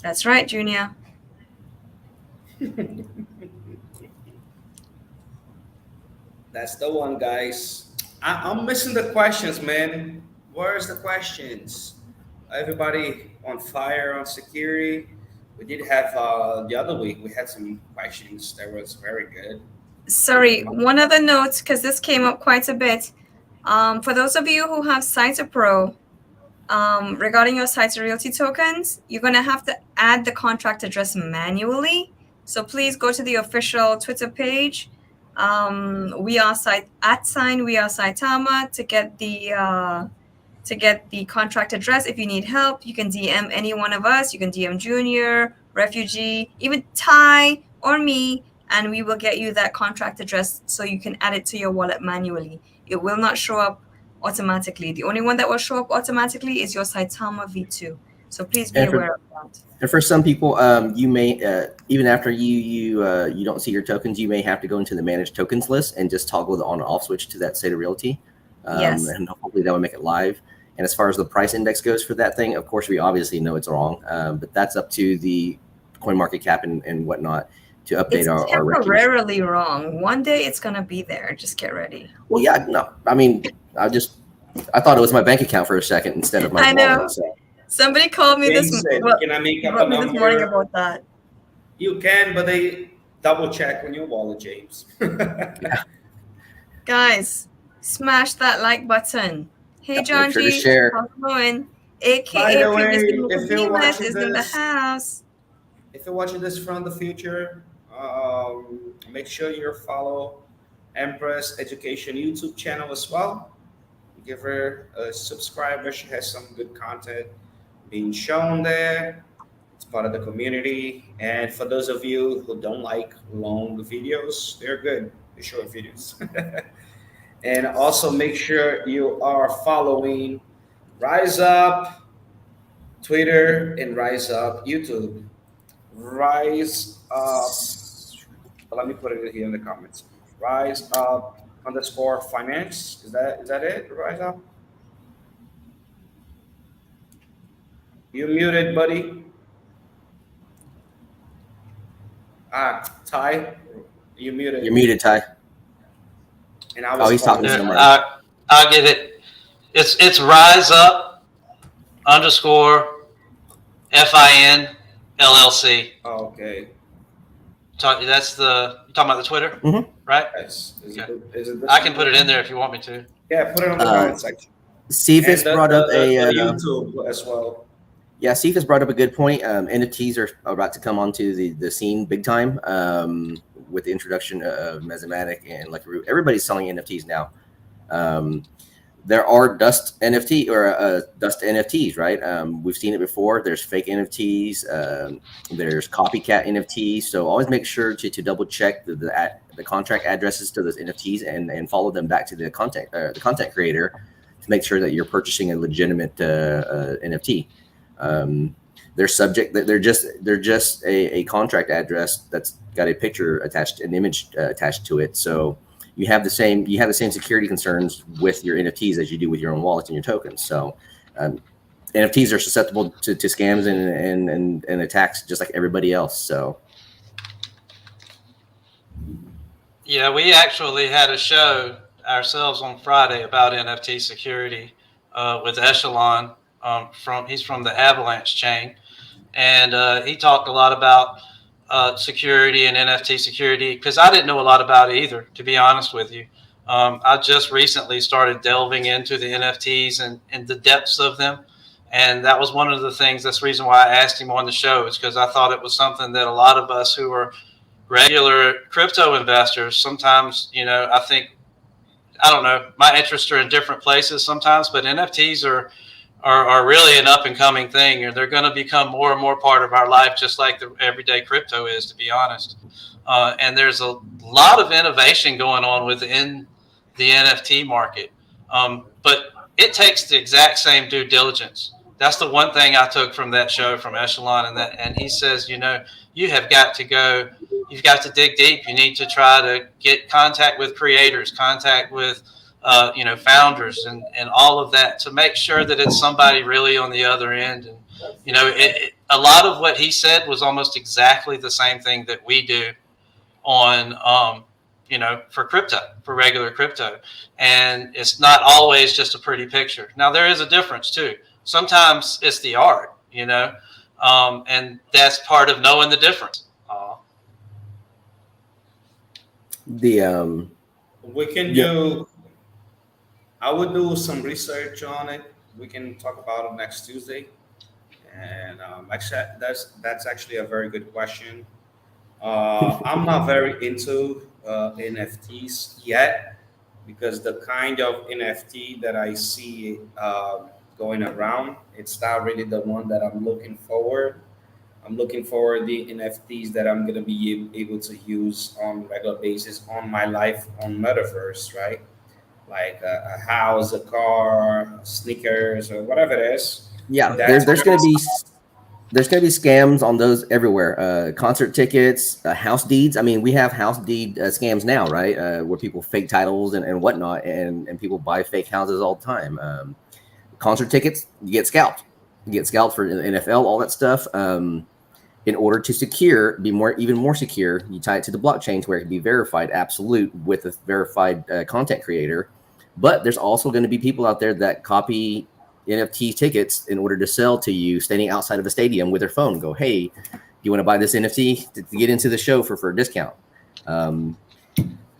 That's right, Junior.
That's the one, guys. I'm missing the questions, man. Where's the questions? Everybody on fire on security. We did have the other week. We had some questions that was very good.
Sorry, one other note, because this came up quite a bit. For those of you who have 𝗖𝗎 Pro, regarding your 𝗖𝗎 Realty tokens, you're going to have to add the contract address manually. So please go to the official Twitter page. We are @Saitama to get the contract address. If you need help, you can DM any one of us. You can DM Junior, Refugee, even Ty or me, and we will get you that contract address so you can add it to your wallet manually. It will not show up automatically. The only one that will show up automatically is your Saitama V2. So please be aware of that.
And for some people, you may even after you don't see your tokens, you may have to go into the managed tokens list and just toggle the on and off switch to that 𝗖𝗎 Realty.
Yes.
And hopefully that will make it live. And as far as the price index goes for that thing, of course, we obviously know it's wrong, but that's up to the CoinMarketCap and whatnot to update
It's
our rankings.
temporarily wrong. One day it's gonna be there. Just get ready.
Well, yeah, no, I mean, I thought it was my bank account for a second instead of my
I know.
wallet. So.
Somebody called me this
Can I make up a
this
number?
morning about that.
You can, but they double check on your wallet, James.
Yeah.
Guys, smash that like button. Hey, John
Make sure to
G.
share.
How's it going?
By
AKA
the way,
previously
if you're watching
is in the
this-
house.
If you're watching this from the future, make sure you follow Empress Education YouTube channel as well. Give her a subscriber. She has some good content being shown there. It's part of the community. And for those of you who don't like long videos, they're good. They're short videos. And also make sure you are following Rise Up Twitter and Rise Up YouTube. Rise Up. Let me put it here in the comments. Rise Up _finance. Is that it? Rise Up. You muted, buddy. Ty, you muted.
You're muted, Ty.
And I was
he's talking to
Yeah,
somebody.
I get it. It's Rise Up _FIN LLC.
Oh, okay.
That's you're talking about the Twitter, right?
Yes. Is
Okay.
it
I can put it in there if you want me to.
Yeah, put it on the comment section.
Cephas brought up
the YouTube as well.
Yeah, Cephas brought up a good point. NFTs are about to come onto the scene big time with the introduction of Mesomatic and like everybody's selling NFTs now. There are dust NFT or dust NFTs, right? We've seen it before. There's fake NFTs. There's copycat NFTs. So always make sure to double check the contract addresses to those NFTs and follow them back to the content creator to make sure that you're purchasing a legitimate NFT. They're subject. They're just a contract address that's got a picture attached, an image attached to it. So you have the same security concerns with your NFTs as you do with your own wallets and your tokens. So NFTs are susceptible to scams and attacks just like everybody else. So
yeah, we actually had a show ourselves on Friday about NFT security with Echelon. He's from the Avalanche chain, and he talked a lot about security and NFT security because I didn't know a lot about it either, to be honest with you. I just recently started delving into the NFTs and the depths of them, and that was one of the things. That's the reason why I asked him on the show, is because I thought it was something that a lot of us who are regular crypto investors sometimes, I think, I don't know, my interests are in different places sometimes, but NFTs are really an up and coming thing, and they're going to become more and more part of our life, just like the everyday crypto is, to be honest. And there's a lot of innovation going on within the NFT market, but it takes the exact same due diligence. That's the one thing I took from that show from Echelon, and he says, you have got to go, you've got to dig deep. You need to try to get contact with creators, contact with founders and all of that to make sure that it's somebody really on the other end. And, a lot of what he said was almost exactly the same thing that we do on, for crypto, for regular crypto. And it's not always just a pretty picture. Now, there is a difference too. Sometimes it's the art, and that's part of knowing the difference.
We can do. I would do some research on it. We can talk about it next Tuesday. And actually, that's actually a very good question. I'm not very into NFTs yet because the kind of NFT that I see going around, it's not really the one that I'm looking forward. I'm looking for the NFTs that I'm gonna be able to use on a regular basis on my life on Metaverse, right? Like a house, a car, sneakers, or whatever it is.
yeah, there's gonna be scams on those everywhere. Concert tickets, house deeds. I mean, we have house deed scams now, right? Where people fake titles and whatnot, and people buy fake houses all the time. Concert tickets, you get scalped. You get scalped for NFL, all that stuff. in order to be even more secure, you tie it to the blockchain where it can be verified absolute with a verified content creator. But there's also going to be people out there that copy NFT tickets in order to sell to you standing outside of a stadium with their phone. Go, hey, you want to buy this NFT to get into the show for a discount?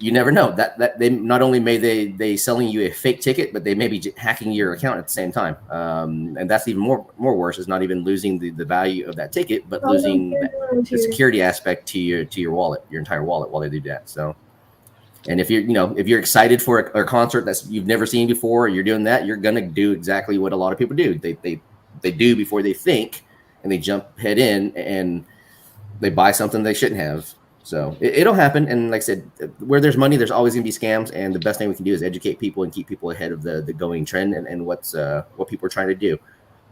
You never know. That they not only may they selling you a fake ticket, but they may be hacking your account at the same time. And that's even more worse. Is not even losing the value of that ticket, but losing the security aspect to your wallet, your entire wallet, while they do that. So, and if you're excited for a concert that you've never seen before, you're doing that, you're gonna do exactly what a lot of people do. They do before they think, and they jump head in and they buy something they shouldn't have. So it'll happen. And like I said, where there's money, there's always going to be scams. And the best thing we can do is educate people and keep people ahead of the going trend and what people are trying to do.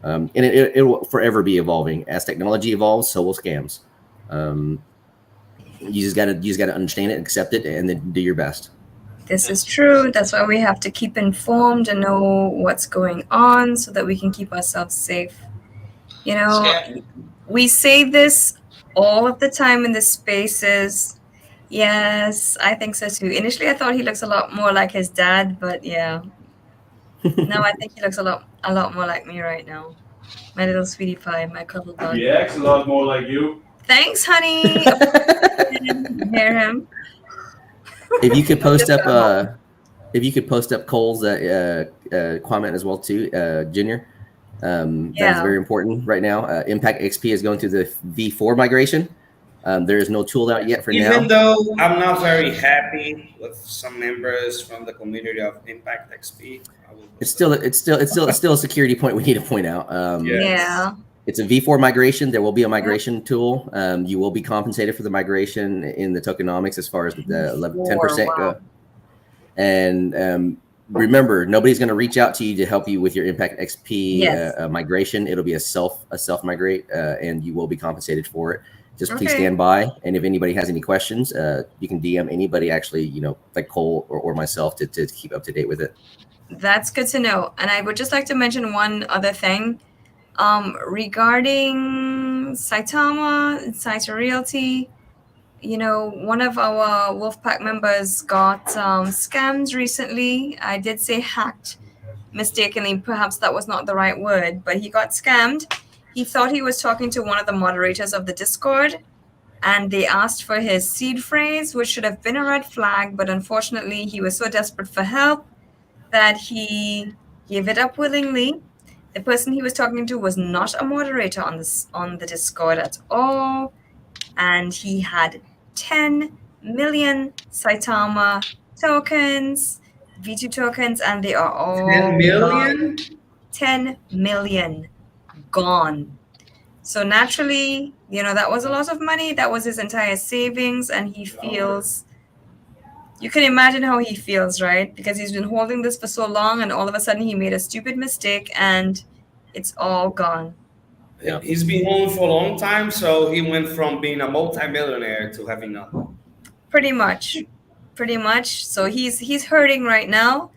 And it will forever be evolving. As technology evolves, so will scams. You just gotta understand it, accept it, and then do your best.
This is true. That's why we have to keep informed and know what's going on so that we can keep ourselves safe. We say this all of the time in the spaces. Yes, I think so too. Initially, I thought he looks a lot more like his dad, but yeah. Now I think he looks a lot more like me right now. My little sweetie pie, my cuddle bug.
He acts a lot more like you.
Thanks, honey. Hear him.
If you could post up Cole's comment as well too, Junior. That's very important right now. Impact XP is going through the V4 migration. There is no tool out yet for now.
Even though I'm not very happy with some members from the community of Impact XP,
it's still a security point we need to point out.
Yeah.
It's a V4 migration. There will be a migration tool. You will be compensated for the migration in the tokenomics as far as the 10% go. And remember, nobody's going to reach out to you to help you with your Impact XP migration. It'll be a self migrate, and you will be compensated for it. Just please stand by. And if anybody has any questions, you can DM anybody, actually, like Cole or myself to keep up to date with it.
That's good to know. And I would just like to mention one other thing. Regarding Saitama and Saitama Realty, one of our Wolfpack members got scammed recently. I did say hacked mistakenly. Perhaps that was not the right word, but he got scammed. He thought he was talking to one of the moderators of the Discord, and they asked for his seed phrase, which should have been a red flag, but unfortunately he was so desperate for help that he gave it up willingly. The person he was talking to was not a moderator on the Discord at all, and he had 10 million Saitama tokens, V2 tokens, and they are all
10 million?
10 million gone. So naturally, that was a lot of money. That was his entire savings, and he feels, you can imagine how he feels, right? Because he's been holding this for so long, and all of a sudden he made a stupid mistake and it's all gone.
Yeah. He's been home for a long time, so he went from being a multimillionaire to having nothing. Pretty much. So he's hurting right now.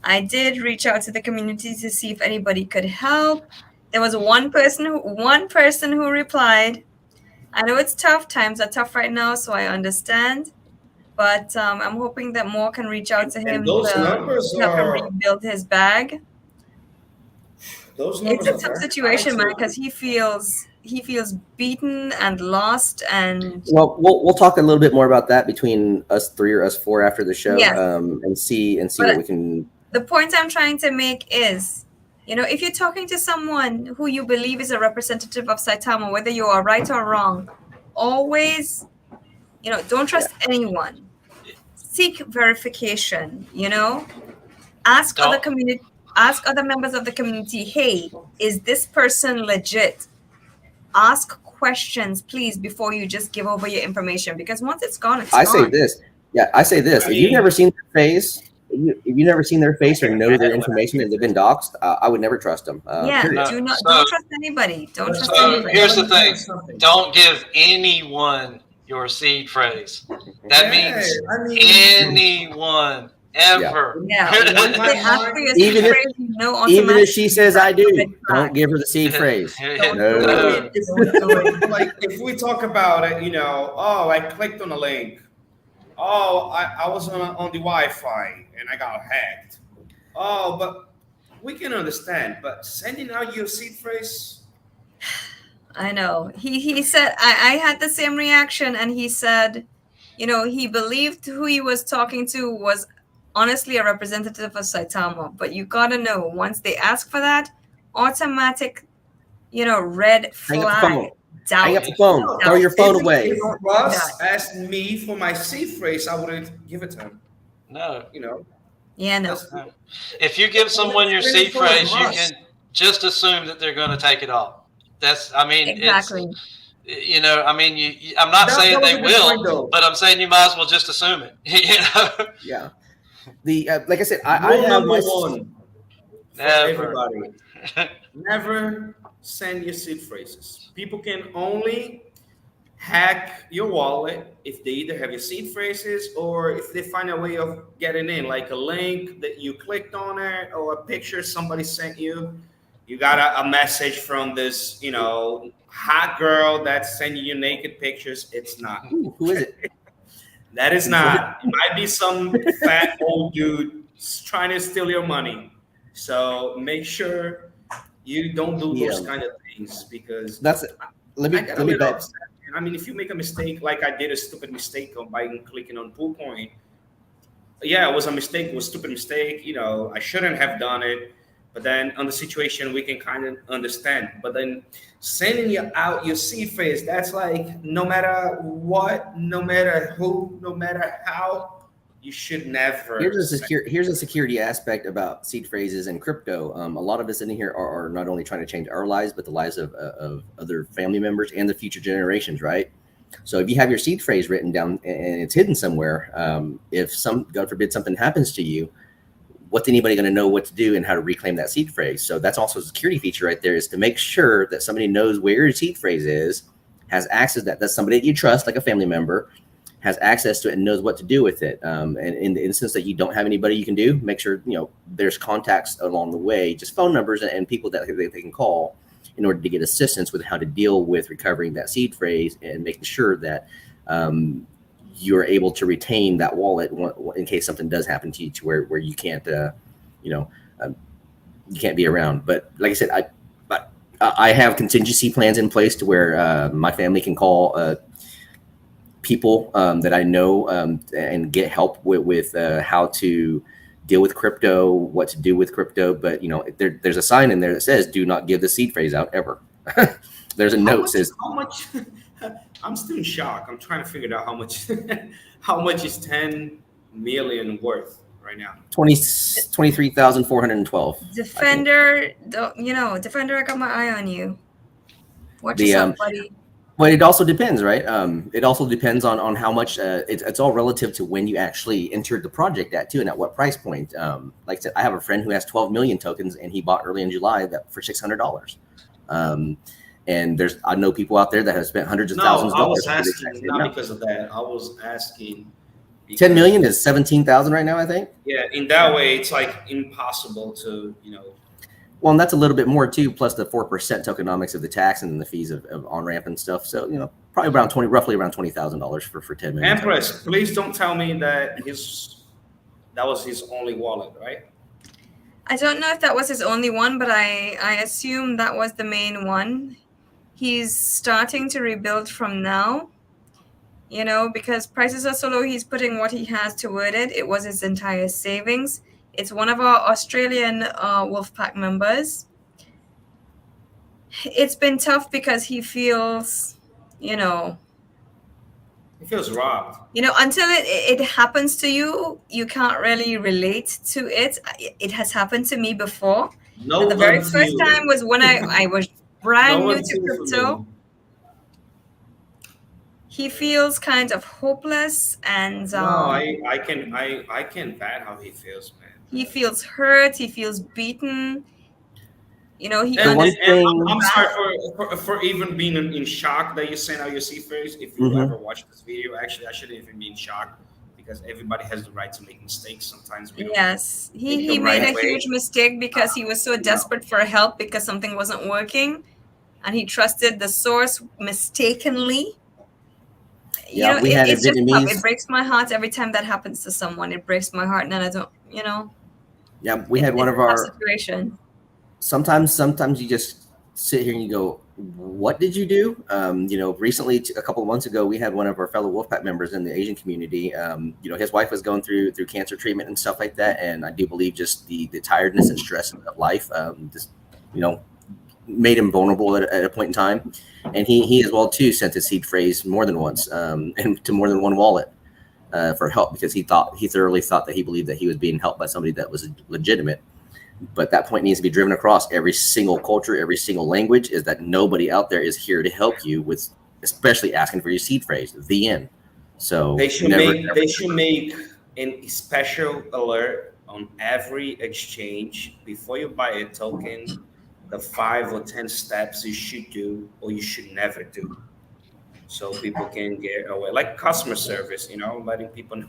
I did reach out to the community to see if anybody could help. There was one person who replied. I know it's tough. Times are tough right now, so I understand. But I'm hoping that more can reach out to him to help him rebuild his bag. It's a tough situation, man, because he feels beaten and lost. And
we'll talk a little bit more about that between us three or us four after the show, and see what we can.
The point I'm trying to make is, if you're talking to someone who you believe is a representative of Saitama, whether you are right or wrong, always, don't trust anyone. Seek verification. Ask other members of the community, hey, is this person legit? Ask questions, please, before you just give over your information, because once it's gone, it's gone. I
say this. If you've never seen their face, or know their information and they've been doxxed, I would never trust them.
Don't trust anybody. Don't trust anybody.
Here's the thing. Don't give anyone your seed phrase. That means anyone. ever.
Yeah. Once they ask for your
Even
seed
if-
phrase, you know
Even if she says I do,
automatically-
don't give her the seed phrase.
Don't
No.
do
No.
it.
Like if we talk about it, oh, I clicked on a link. Oh, I was on the Wi-Fi and I got hacked. Oh, but we can understand. But sending out your seed phrase.
I know. He said I had the same reaction, and he said, he believed who he was talking to was honestly a representative of Saitama. But you gotta know, once they ask for that, automatic, red
Hang up the
flag.
phone.
Doubt.
Hang up the phone. Throw your phone away.
If Russ asked me for my seed phrase, I wouldn't give it to him.
No.
Yeah, no.
If you give someone your seed
Really
phrase, you
must.
can just assume that they're going to take it off.
Exactly.
I'm not
That
saying
was
they
a good point,
will,
though.
but I'm saying you might as well just assume it.
Yeah. The like I said, I
Rule
have
number
my
one for
Never.
everybody: never send your seed phrases. People can only hack your wallet if they either have your seed phrases or if they find a way of getting in, like a link that you clicked on it or a picture somebody sent you. You got a message from this, hot girl that's sending you naked pictures. It's not.
Ooh, who is it?
That is not. It might be some fat old dude trying to steal your money. So make sure you don't do those kind of things because
That's it. Let me bet.
upset. I mean, if you make a mistake, like I did a stupid mistake by clicking on pool coin, yeah, it was a mistake. It was a stupid mistake. I shouldn't have done it. But then on the situation, we can kind of understand. But then sending you out your seed phrase, that's like no matter what, no matter who, no matter how, you should never.
Here's a security aspect about seed phrases and crypto. A lot of us in here are not only trying to change our lives, but the lives of other family members and the future generations, right? So if you have your seed phrase written down and it's hidden somewhere, if God forbid something happens to you, what's anybody going to know what to do and how to reclaim that seed phrase? So that's also a security feature right there, is to make sure that somebody knows where your seed phrase is, has access to that. That's somebody that you trust, like a family member, has access to it and knows what to do with it. And in the instance that you don't have anybody you can do, make sure, there's contacts along the way, just phone numbers and people that they can call in order to get assistance with how to deal with recovering that seed phrase and making sure that you're able to retain that wallet in case something does happen to you, to where you can't, you can't be around. But like I said, I have contingency plans in place to where my family can call people that I know and get help with how to deal with crypto, what to do with crypto. But there's a sign in there that says, "Do not give the seed phrase out ever." There's a note that says,
"How much?" I'm still in shock. I'm trying to figure out how much. How much is 10 million worth right now?
23,412.
Defender, Defender, I got my eye on you. Watch yourself, buddy.
But it also depends, right? It also depends on how much. It's all relative to when you actually entered the project at too, and at what price point. Like I said, I have a friend who has 12 million tokens, and he bought early in July for $600. And I know people out there that have spent hundreds of thousands of dollars.
I was asking not because of that. I was asking.
10 million is 17,000 right now, I think.
Yeah, in that way, it's like impossible to.
Well, and that's a little bit more too, plus the 4% tokenomics of the tax and the fees of on ramp and stuff. So probably roughly around $20,000 for 10 million.
Empress, please don't tell me that that was his only wallet, right?
I don't know if that was his only one, but I assume that was the main one. He's starting to rebuild from now, because prices are so low. He's putting what he has toward it. It was his entire savings. It's one of our Australian Wolfpack members. It's been tough because he feels,
He feels robbed.
Until it happens to you, you can't really relate to it. It has happened to me before.
No,
the very first time was when I was brand new to crypto. He feels kind of hopeless, and
no, I can bet how he feels, man.
He feels hurt. He feels beaten. I'm
sorry for even being in shock that you sent out your seed phrase. If you ever watched this video, actually, I shouldn't even be in shock because everybody has the right to make mistakes. Sometimes we don't.
Yes,
Make
he
the
made
right
a
way.
huge mistake because he was so desperate for help because something wasn't working, and he trusted the source mistakenly.
Yeah, we had a
it's just tough.
Vietnamese.
It breaks my heart every time that happens to someone. It breaks my heart, and I don't,
Yeah, we had one
it's
of
a tough
our.
situation.
Sometimes you just sit here and you go, what did you do? Recently, a couple of months ago, we had one of our fellow Wolfpack members in the Asian community. His wife was going through cancer treatment and stuff like that, and I do believe just the tiredness and stress of life, made him vulnerable at a point in time. And he as well too sent his seed phrase more than once, and to more than one wallet for help, because he thoroughly thought that he believed that he was being helped by somebody that was legitimate. But that point needs to be driven across every single culture, every single language, is that nobody out there is here to help you with, especially asking for your seed phrase. The end. So
They should make a special alert on every exchange before you buy a token. The 5 or 10 steps you should do or you should never do, so people can get away, like customer service, letting people know.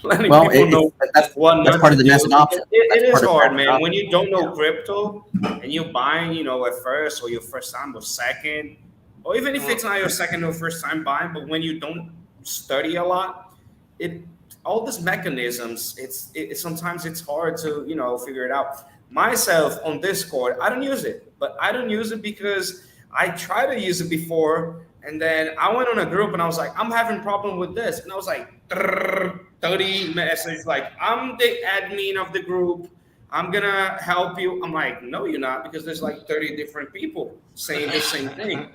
That's part of the message option.
It is hard, man. When you don't know crypto and you're buying, at first, or your first time or second, or even if it's not your second or first time buying, but when you don't study a lot, all these mechanisms, sometimes it's hard to, figure it out. Myself on Discord, I don't use it, but I don't use it because I tried to use it before, and then I went on a group and I was like, I'm having problem with this, and I was like 30 messages like, I'm the admin of the group, I'm gonna help you. I'm like, no, you're not, because there's like 30 different people saying the same thing.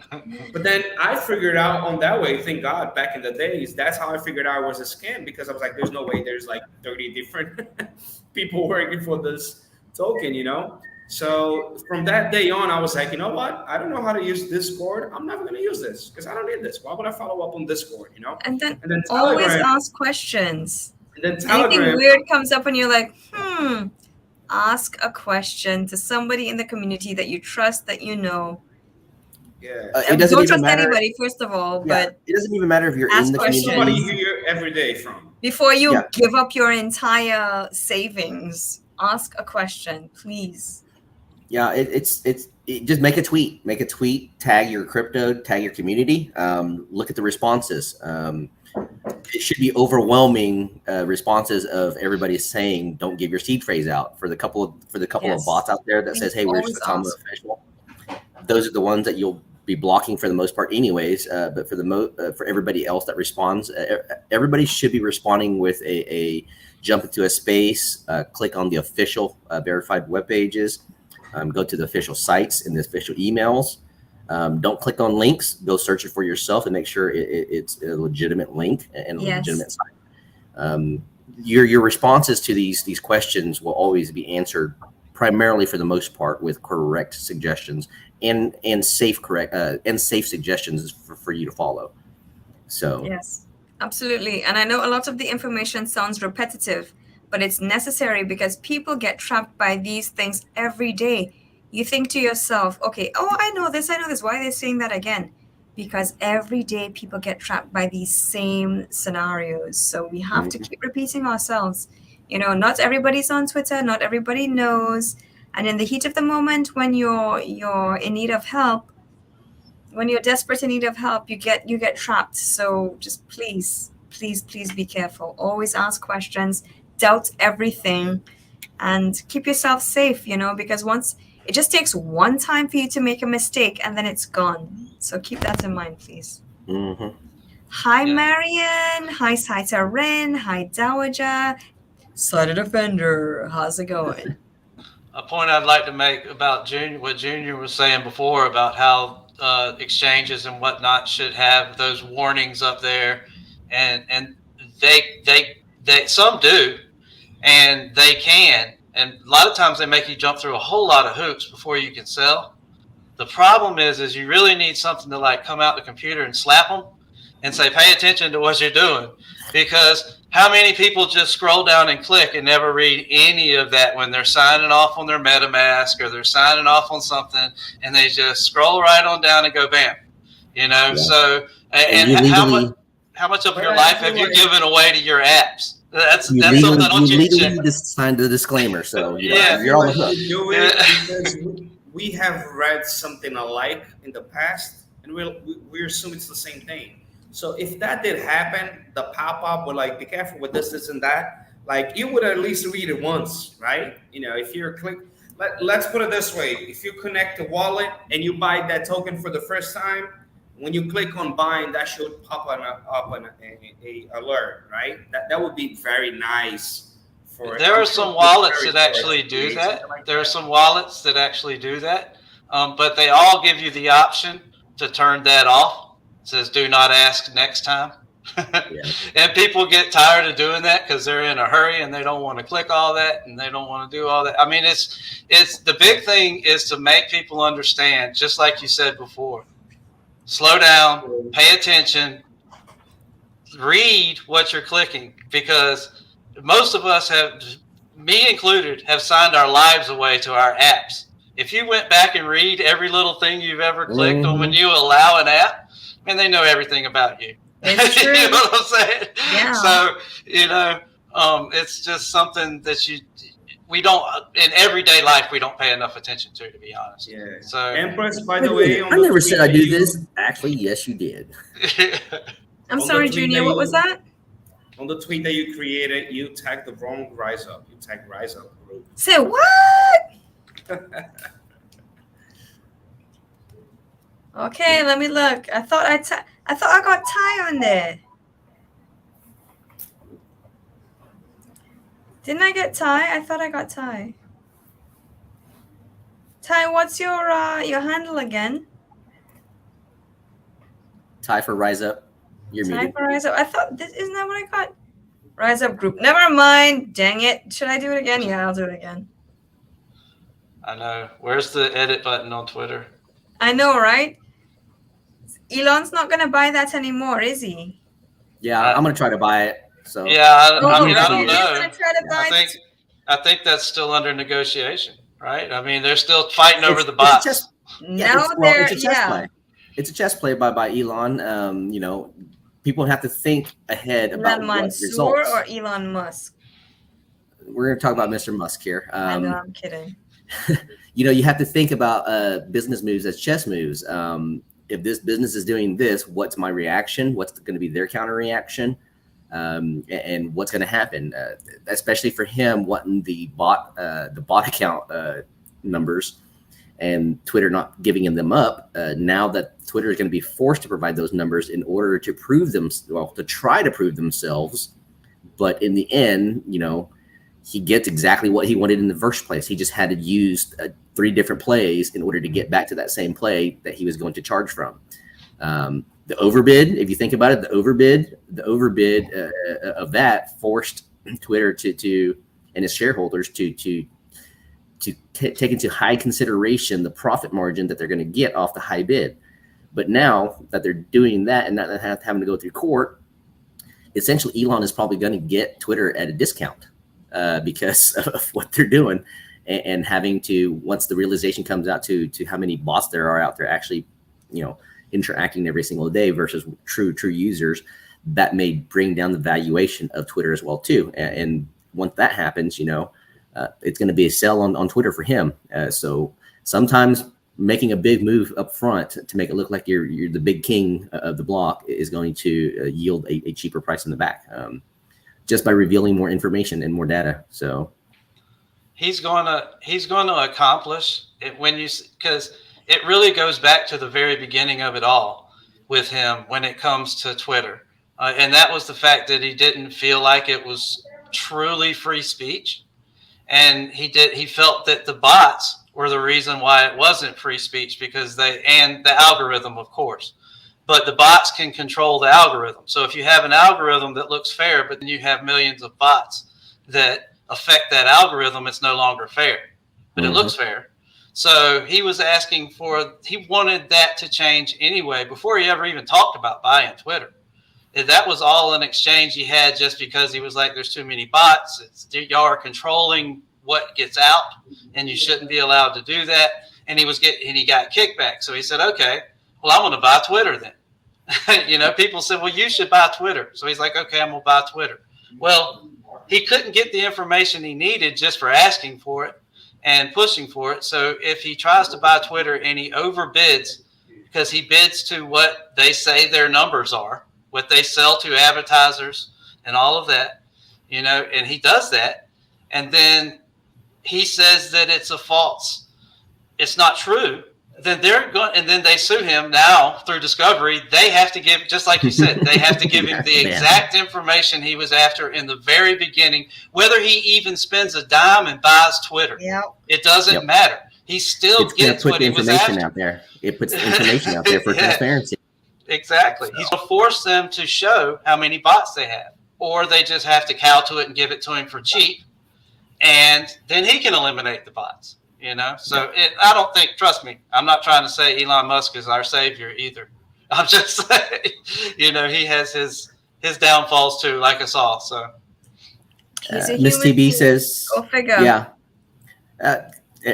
But then I figured out on that way, thank God, back in the days, that's how I figured out it was a scam, because I was like, there's no way there's like 30 different people working for this token, So from that day on, I was like, you know what? I don't know how to use Discord. I'm never going to use this because I don't need this. Why would I follow up on Discord,
And then
Telegram,
always ask questions.
And then Telegram.
Anything weird comes up and you're like, ask a question to somebody in the community that you trust, that you know.
Yeah.
It doesn't
don't
even
trust
matter.
anybody, first of all, but
it doesn't even matter if you're in the community.
Somebody you hear every day from.
Before you give up your entire savings, ask a question, please.
Yeah, just make a tweet, tag your crypto, tag your community, look at the responses. It should be overwhelming responses of everybody saying, don't give your seed phrase out. For the couple of bots out there that says, hey, we're Saitama official. Those are the ones that you'll be blocking for the most part anyways. But for everybody else that responds, everybody should be responding with a jump into a space, click on the official verified web pages, go to the official sites and the official emails. Don't click on links. Go search it for yourself and make sure it's a legitimate link and a legitimate site. Your responses to these questions will always be answered primarily, for the most part, with correct suggestions and safe suggestions for you to follow. So
yes, absolutely. And I know a lot of the information sounds repetitive, but it's necessary because people get trapped by these things every day. You think to yourself, okay, I know this. Why are they saying that again? Because every day people get trapped by these same scenarios. So we have to keep repeating ourselves. Not everybody's on Twitter. Not everybody knows. And in the heat of the moment, when you're in need of help, when you're desperate in need of help, you get trapped. So just please be careful. Always ask questions. Doubt everything, and keep yourself safe. Because once it just takes one time for you to make a mistake, and then it's gone. So keep that in mind, please. Hi, Marian. Hi, 𝗖𝗧. Hi, 𝗪𝗪𝗧. Sighted offender. How's it going?
A point I'd like to make about what Junior was saying before about how exchanges and whatnot should have those warnings up there, and they some do, and they can, and a lot of times they make you jump through a whole lot of hoops before you can sell. The problem is you really need something to like come out the computer and slap them and say, pay attention to what you're doing, because how many people just scroll down and click and never read any of that when they're signing off on their MetaMask or they're signing off on something, and they just scroll right on down and go bam, So and of your life have you given away to your apps? That's something I don't
you
you check.
legally just signed the disclaimer, so
Yeah.
you're on the hook.
We do it because we have read something alike in the past, and we assume it's the same thing. So if that did happen, the pop-up would like, be careful with this, and that. Like, you would at least read it once, right? If you're let's put it this way: if you connect a wallet and you buy that token for the first time, when you click on buying, that should pop up an alert, right? That would be very nice.
There are some wallets that actually do that. There are some wallets that actually do that, but they all give you the option to turn that off. It says "Do not ask next time." Yeah. And people get tired of doing that because they're in a hurry and they don't want to click all that and they don't want to do all that. I mean, it's the big thing is to make people understand, just like you said before. Slow down, pay attention, read what you're clicking, because most of us have, me included, have signed our lives away to our apps. If you went back and read every little thing you've ever clicked on when you allow an app, and they know everything about you.
It's true.
You know what I'm saying?
Yeah.
So, it's just something that we don't, in everyday life, we don't pay enough attention to be honest.
Yeah.
So,
Empress, by the way,
I never said I do this. Actually, yes, you did.
I'm sorry, Junior. What was that?
On the tweet that you created, you tagged the wrong RiseUp. You tagged RiseUp group.
Say what? Okay, let me look. I thought I got Ty on there. Didn't I get Ty? I thought I got Ty. Ty, what's your handle again?
Ty for Rise Up. You're
Ty
muted.
for Rise Up. I thought isn't that what I got? Rise Up group. Never mind. Dang it. Should I do it again? Yeah, I'll do it again.
I know. Where's the edit button on Twitter?
I know, right? Elon's not gonna buy that anymore, is he?
Yeah, I'm gonna try to buy it. So
yeah, I don't know. I think that's still under negotiation, right? I mean, they're still fighting over the bots.
It's a chess play. It's a chess play by Elon. People have to think ahead about what results.
Or Elon Musk.
We're gonna talk about Mr. Musk here.
I know, I'm kidding.
You have to think about business moves as chess moves. If this business is doing this, what's my reaction? What's going to be their counter reaction? And what's going to happen? Especially for him wanting the bot account numbers, and Twitter not giving them up. Now that Twitter is going to be forced to provide those numbers in order to to try to prove themselves. But in the end, he gets exactly what he wanted in the first place. He just had to use 3 different plays in order to get back to that same play that he was going to charge from. The overbid, if you think about it, the overbid of that forced Twitter to and its shareholders to take into high consideration the profit margin that they're going to get off the high bid. But now that they're doing that and not having to go through court, essentially Elon is probably going to get Twitter at a discount. Because of what they're doing, and having to, once the realization comes out to how many bots there are out there actually, interacting every single day versus true users, that may bring down the valuation of Twitter as well too. And once that happens, it's going to be a sell on Twitter for him. So sometimes making a big move up front to make it look like you're the big king of the block is going to yield a cheaper price in the back. Just by revealing more information and more data. So
he's going to accomplish it because it really goes back to the very beginning of it all with him when it comes to Twitter. And that was the fact that he didn't feel like it was truly free speech. And he felt that the bots were the reason why it wasn't free speech, because and the algorithm, of course. But the bots can control the algorithm. So if you have an algorithm that looks fair, but then you have millions of bots that affect that algorithm, it's no longer fair. But it looks fair. So he was he wanted that to change anyway before he ever even talked about buying Twitter. That was all an exchange he had just because he was like, there's too many bots. Y'all are controlling what gets out, and you shouldn't be allowed to do that. And he got kickback. So he said, okay, well, I'm going to buy Twitter then. People said, well, you should buy Twitter. So he's like, okay, I'm going to buy Twitter. Well, he couldn't get the information he needed just for asking for it and pushing for it. So if he tries to buy Twitter and he overbids, because he bids to what they say their numbers are, what they sell to advertisers and all of that, and he does that. And then he says that it's not true. Then then they sue him now through discovery. They have to give, just like you said, they have to give him the exact information he was after in the very beginning, whether he even spends a dime and buys Twitter.
Yep.
It doesn't matter. He still gets what he was after.
Out there. It puts the information out there for transparency.
Exactly. He's going to force them to show how many bots they have, or they just have to cow to it and give it to him for cheap, and then he can eliminate the bots. So I don't think, trust me, I'm not trying to say Elon Musk is our savior either. I'm just saying, he has his downfalls too, like us all. So
Miss TB says,
go figure.
Yeah.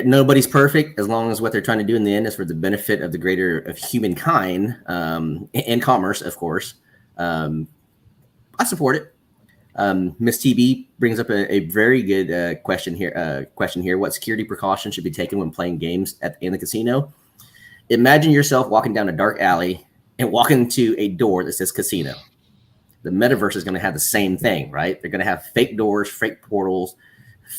Nobody's perfect as long as what they're trying to do in the end is for the benefit of the greater of humankind and commerce, of course. I support it. Miss TB brings up a very good question here. What security precautions should be taken when playing games in the casino? Imagine yourself walking down a dark alley and walking to a door that says casino. The metaverse is going to have the same thing, right? They're going to have fake doors, fake portals,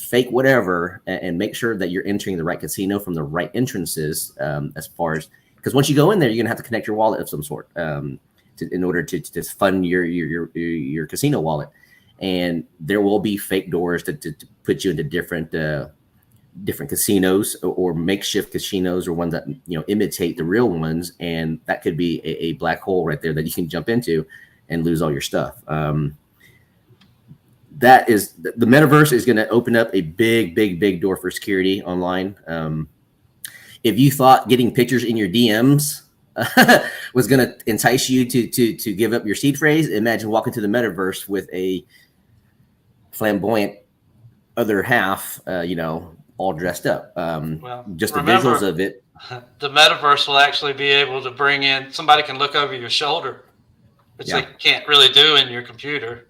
fake whatever, and make sure that you're entering the right casino from the right entrances. Because once you go in there, you're going to have to connect your wallet of some sort in order to fund your casino wallet. And there will be fake doors to put you into different casinos or makeshift casinos or ones that imitate the real ones, and that could be a black hole right there that you can jump into and lose all your stuff. That is the metaverse is going to open up a big door for security online. If you thought getting pictures in your DMs was going to entice you to give up your seed phrase, imagine walking to the metaverse with a flamboyant other half, all dressed up. Just the visuals of it.
The metaverse will actually be able to bring in, somebody can look over your shoulder, which they can't really do in your computer.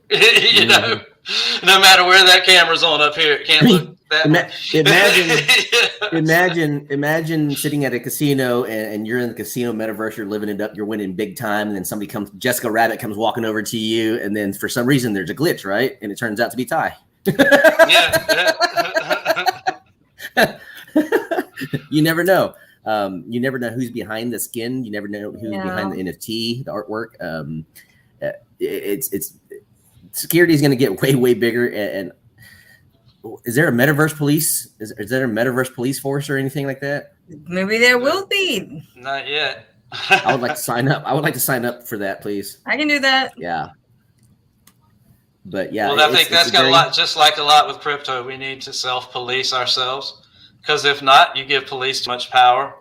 No matter where that camera's on up here, it can't look that
Imagine sitting at a casino and you're in the casino metaverse, you're living it up, you're winning big time, and then somebody Jessica Rabbit comes walking over to you, and then for some reason there's a glitch, right? And it turns out to be Ty. You never know. You never know who's behind the skin. You never know who's behind the NFT, the artwork. It's security is going to get way bigger. And is there a metaverse police? Is there a metaverse police force or anything like that?
Maybe there will be.
Not yet.
I would like to sign up. I would like to sign up for that, please.
I can do that.
Yeah. But yeah,
well, I think that's got a lot, just like a lot with crypto. We need to self-police ourselves, because if not, you give police too much power,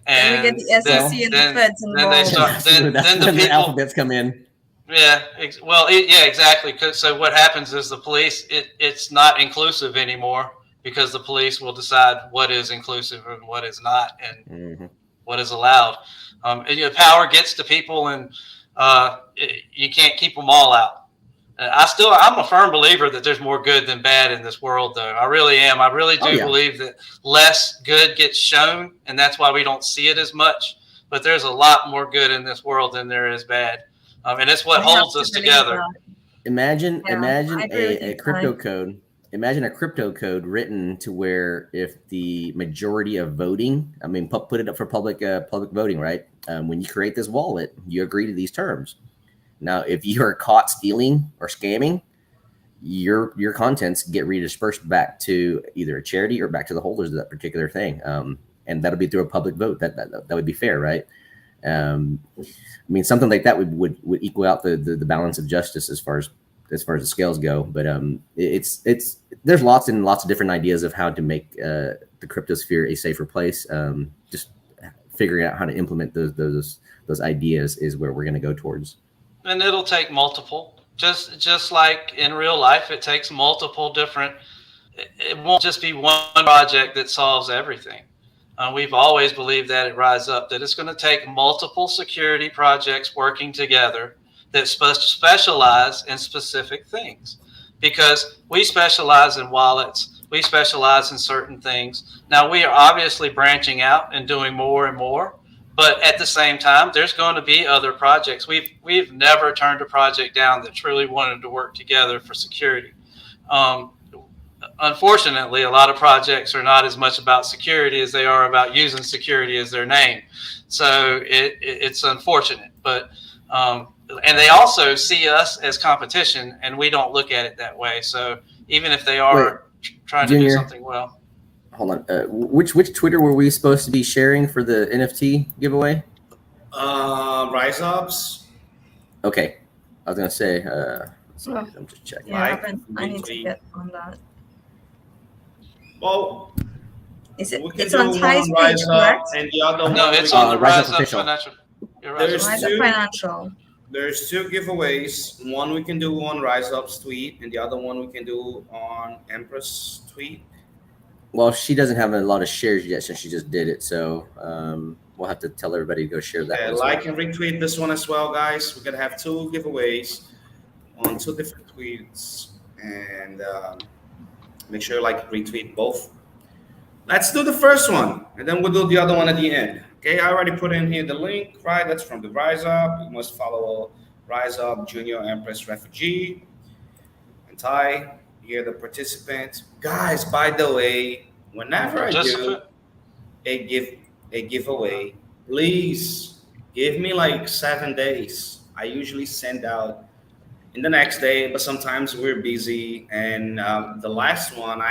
and
we get the SEC and the feds involved.
Then they start. Then the people,
alphabets come in.
Yeah. Exactly. So what happens is the police, it's not inclusive anymore, because the police will decide what is inclusive and what is not, and what is allowed. Power gets to people, and you can't keep them all out. I'm a firm believer that there's more good than bad in this world, though. I really am. I really do believe that less good gets shown, and that's why we don't see it as much. But there's a lot more good in this world than there is bad. And it's what holds us together.
Imagine a crypto code. Imagine a crypto code written to where if the majority of voting, put it up for public voting, right? When you create this wallet, you agree to these terms. Now, if you are caught stealing or scamming, your contents get redispersed back to either a charity or back to the holders of that particular thing, and that'll be through a public vote. That would be fair, right? Something like that would equal out the balance of justice as far as the scales go. But there's lots and lots of different ideas of how to make the cryptosphere a safer place. Just figuring out how to implement those ideas is where we're going to go towards.
And it'll take multiple, just like in real life, it takes multiple different. It won't just be one project that solves everything. We've always believed that at Rise Up, that it's going to take multiple security projects working together that specialize in specific things, because we specialize in wallets. We specialize in certain things. Now, we are obviously branching out and doing more and more, but at the same time, there's going to be other projects. We've never turned a project down that truly wanted to work together for security. Unfortunately, a lot of projects are not as much about security as they are about using security as their name. So it's unfortunate, but and they also see us as competition, and we don't look at it that way. So even if they are trying to do something well.
Hold on. Which Twitter were we supposed to be sharing for the NFT giveaway?
Rise Ups.
Okay. I was gonna say. Sorry, I'm just checking.
Yeah, I need to get on that.
Well,
it's
on
on Ty's page, correct?
And the other
no, it's on the Rise Up Financial.
Rise
Up Financial.
There's 2 giveaways. One we can do on Rise Up's tweet, and the other one we can do on Empress tweet.
Well, she doesn't have a lot of shares yet since she just did it, so we'll have to tell everybody to go share that.
Yeah, like and retweet this one as well, guys. We're gonna have 2 giveaways on 2 different tweets, and make sure you like retweet both. Let's do the first one, and then we'll do the other one at the end. Okay, I already put in here the link, right? That's from the Rise Up. You must follow Rise Up Junior Empress Refugee and Ty. Here the participants. Guys, by the way, whenever I do a giveaway, please give me like 7 days. I usually send out in the next day, but sometimes we're busy. And the last one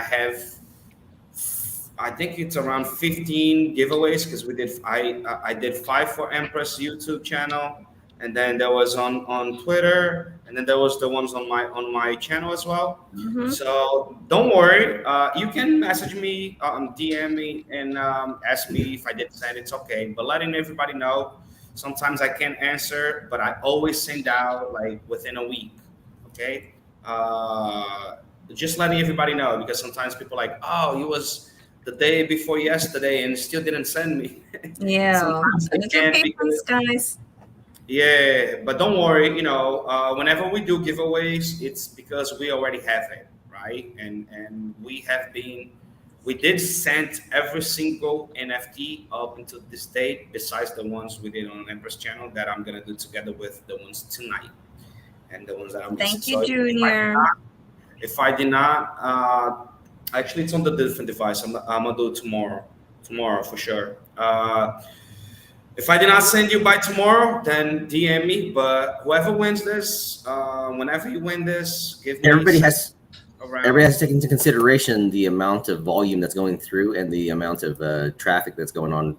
I think it's around 15 giveaways, because I did 5 for Empress YouTube channel, and then there was on Twitter, and then there was the ones on my channel as well.
Mm-hmm.
So don't worry, you can message me, DM me, and ask me if I did send. It's okay, but letting everybody know. Sometimes I can't answer, but I always send out like within a week. Okay, just letting everybody know, because sometimes people are like, oh, it was the day before yesterday and still didn't send me.
Yeah, guys.
Yeah, but don't worry. Whenever we do giveaways, it's because we already have it, right? And we did send every single NFT up into this date, besides the ones we did on Empress channel that I'm gonna do together with the ones tonight and the ones that I'm.
Thank you, Junior.
If I did not, actually, it's on the different device. I'm gonna do it tomorrow for sure. If I did not send you by tomorrow, then DM me. But whoever wins this, whenever you win this, give me.
Everybody has to take into consideration the amount of volume that's going through and the amount of traffic that's going on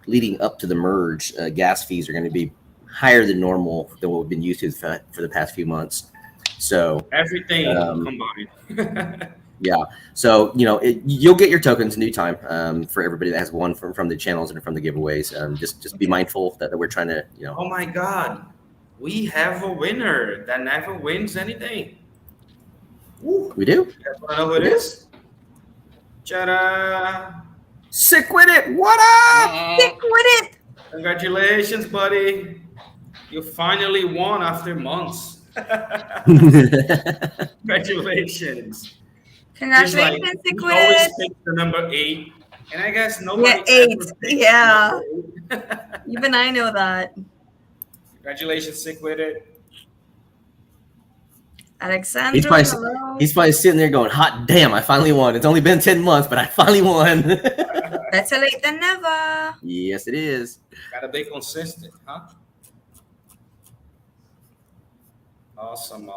leading up to the merge. Gas fees are going to be higher than normal than what we've been used to for the past few months. So
everything combined.
Yeah, so you'll get your tokens in due time for everybody that has won from the channels and from the giveaways. Just be mindful that we're trying to
Oh my God, we have a winner that never wins anything. Woo.
We do.
You guys want to know who it is? Ta-da!
Sick with it. What up?
Sick with it.
Congratulations, buddy. You finally won after months. Congratulations.
Congratulations, Sick with
always
it.
pick the number 8, and I guess nobody.
Yeah, 8.
ever picked
Yeah.
the number 8.
Even I know that.
Congratulations, Sick with it.
Alexandra,
he's probably sitting there going, hot damn, I finally won. It's only been 10 months, but I finally won.
Better late than never.
Yes, it is.
Gotta be consistent, huh? Awesome.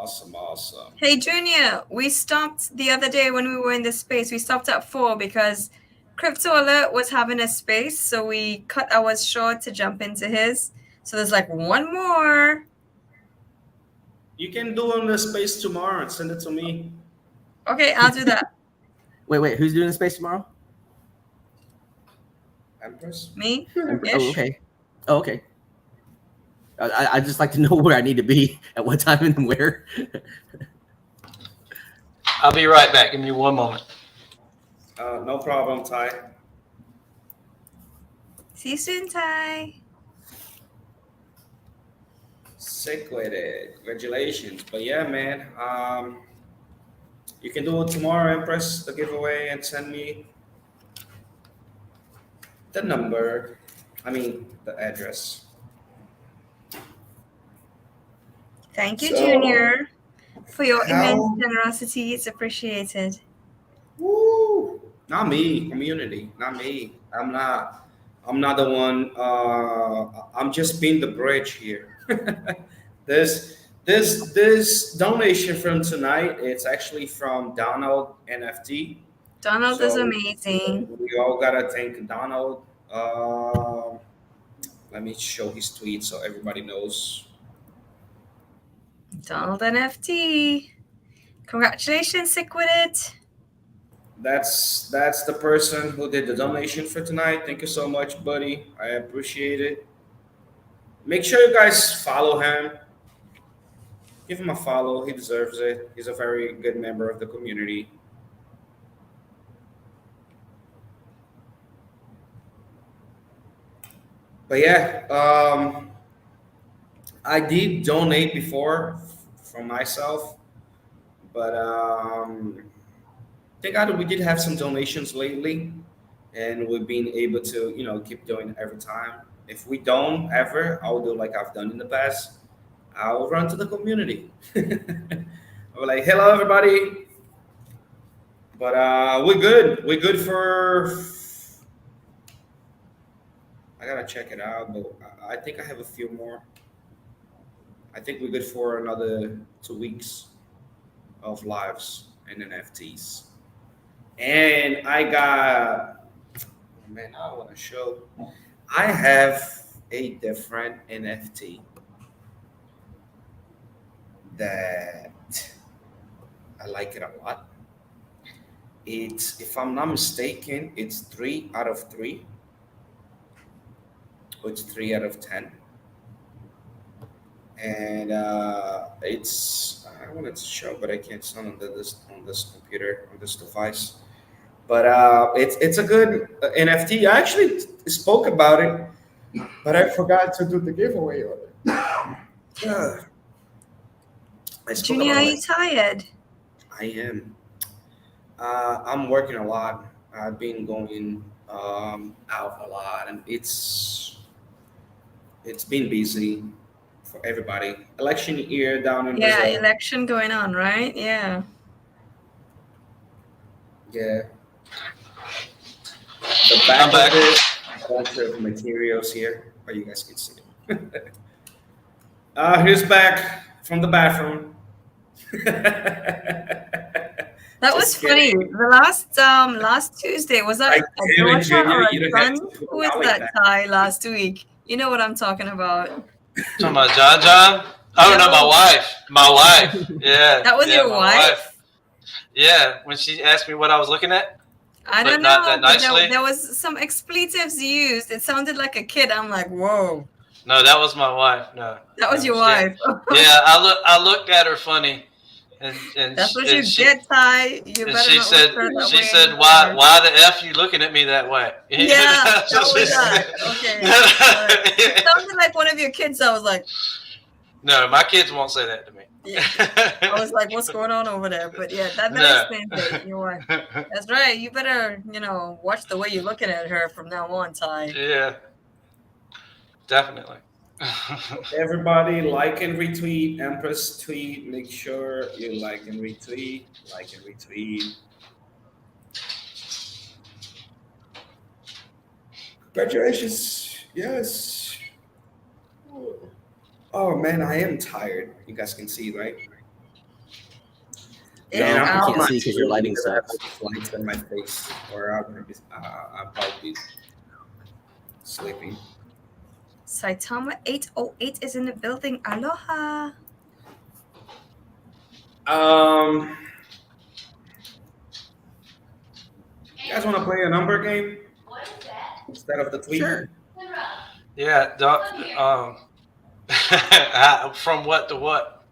Hey, Junior, we stopped the other day when we were in the space. We stopped at 4 because Crypto Alert was having a space, so we cut ours short to jump into his. So there's like one more.
You can do it on the space tomorrow and send it to me.
Okay, I'll do that.
Wait, who's doing the space tomorrow?
Empress?
Me?
Oh, okay. Oh, okay. I just like to know where I need to be at what time and where.
I'll be right back. Give me one moment.
No problem, Ty.
See you soon, Ty.
Sick with it. Congratulations. But yeah, man. You can do it tomorrow and press the giveaway and send me the number. I mean the address.
Thank you,
So,
Junior, for your
how-
immense generosity. It's appreciated.
Woo! Not me, community. Not me. I'm not the one. I'm just being the bridge here. This donation from tonight. It's actually from Donald NFT.
Donald is
So,
amazing.
We all gotta thank Donald. Let me show his tweet so everybody knows.
Donald NFT. Congratulations, Sick with it.
That's the person who did the donation for tonight. Thank you so much, buddy. I appreciate it. Make sure you guys follow him. Give him a follow. He deserves it. He's a very good member of the community. But yeah, I did donate before from myself, but we did have some donations lately, and we've been able to keep doing it every time. If we don't ever, I'll do like I've done in the past. I'll run to the community. I'll be like, hello everybody. But we're good. We're good for. I gotta check it out, but I think I have a few more. I think we're good for another 2 weeks of lives and NFTs. And I got, oh man, I want to show. I have a different NFT that I like it a lot. It's, if I'm not mistaken, it's 3 out of 3. Or it's 3 out of 10. And it's, I wanted to show, but I can't show on this computer, on this device. But it's a good NFT. I actually spoke about it, but I forgot to do the giveaway on it.
Junior, are you tired?
I am. I'm working a lot. I've been going out a lot, and it's been busy for everybody. Election year down in
Yeah,
Brazil.
election going on, right? Yeah.
Yeah. The back of it, a bunch of materials here, but you guys can see it. Here's back from the bathroom.
That was funny. The last Tuesday, was that a daughter or a son? Who was that Ty last week? You know what I'm talking about.
Talking about John? Oh, no, my wife. My wife. Yeah.
That was your wife?
Yeah, when she asked me what I was looking at.
I don't
not
know.
that
But
nicely.
there was some expletives used. It sounded like a kid. I'm like, whoa.
No, that was my wife. No.
That was your wife.
Yeah, I looked at her funny. And
that's what
she,
you get, Ty. You better
she
not
said,
look her that
she
way
said,
anymore.
why the F you looking at me that way?
Yeah, that was that. Okay. It sounded like one of your kids. I was like,
no, my kids won't say that to me.
Yeah. I was like, what's going on over there? But yeah, that explains it. Your wife. That's right. You better, watch the way you're looking at her from now on, Ty.
Yeah. Definitely.
Everybody like and retweet Empress tweet. Make sure you like and retweet. Like and retweet. Congratulations. Yes. Oh man, I am tired. You guys can see, right?
Yeah, I can't see because your lighting sucks.
Lights in my face, or I'll probably be sleeping.
Saitama 808 is in the building. Aloha.
You guys want to play a number game?
What is that?
Instead of the tweet?
Sure.
Yeah. From what to what?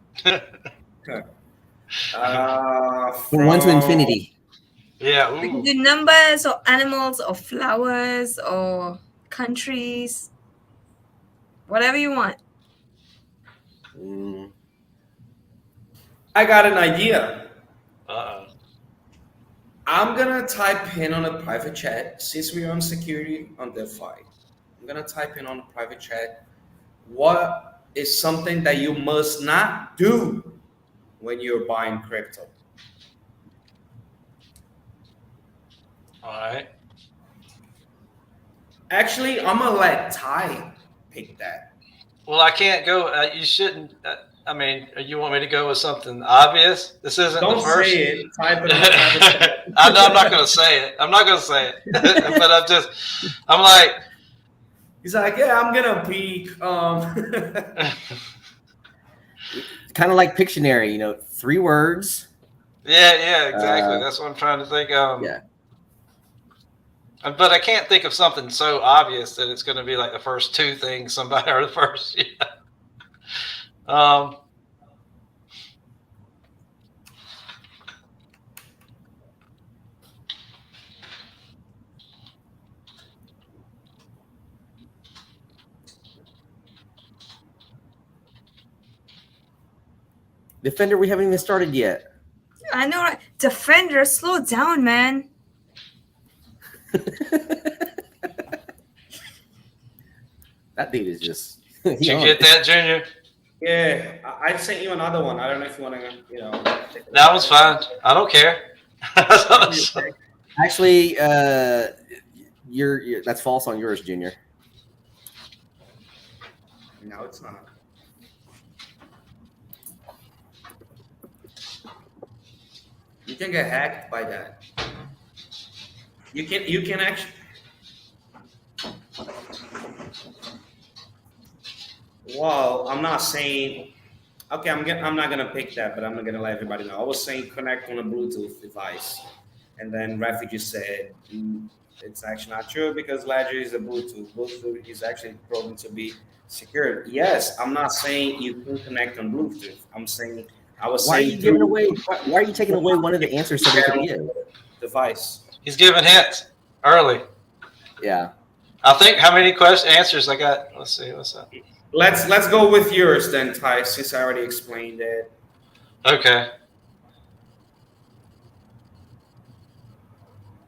From 1 to infinity.
Yeah.
We
Ooh.
can do numbers or animals or flowers or countries, whatever you want.
I got an idea.
Uh-oh.
I'm gonna type in on a private chat, since we're on security on Defi. I'm gonna type in on a private chat, what is something that you must not do when you're buying crypto?
All right.
Actually, I'm gonna let Ty pick that.
Well, I can't go. You shouldn't. I mean, you want me to go with something obvious? This isn't
Don't
the first.
say it. Type it in the private chat.
I'm not going to say it. I'm not going to say it. But I'm like.
He's like, yeah, I'm gonna peek.
Kind of like Pictionary, you know, 3 words.
Yeah, exactly. That's what I'm trying to think.
Yeah.
But I can't think of something so obvious that it's going to be like the first 2 things somebody or the first. Yeah.
Defender, we haven't even started yet.
I know, right? Defender, slow down, man.
That dude is just.
Did you get that, Junior?
Yeah, I sent you another one. I don't know if you want to,
That was fine. I don't care.
Actually, you're that's false on yours, Junior.
No, it's not. You can get hacked by that. You can actually. Well, I'm not saying. Okay, I'm not gonna pick that, but I'm not gonna let everybody know. I was saying connect on a Bluetooth device, and then Refugee said it's actually not true because Ledger is a Bluetooth. Bluetooth is actually proven to be secure. Yes, I'm not saying you can connect on Bluetooth. I'm saying
Why are you giving away? Why are you taking away one of the answers somebody could give?
Device.
He's giving hints early.
Yeah.
I think how many answers I got? Let's see. What's up?
Let's go with yours then, Ty, since I already explained it.
Okay.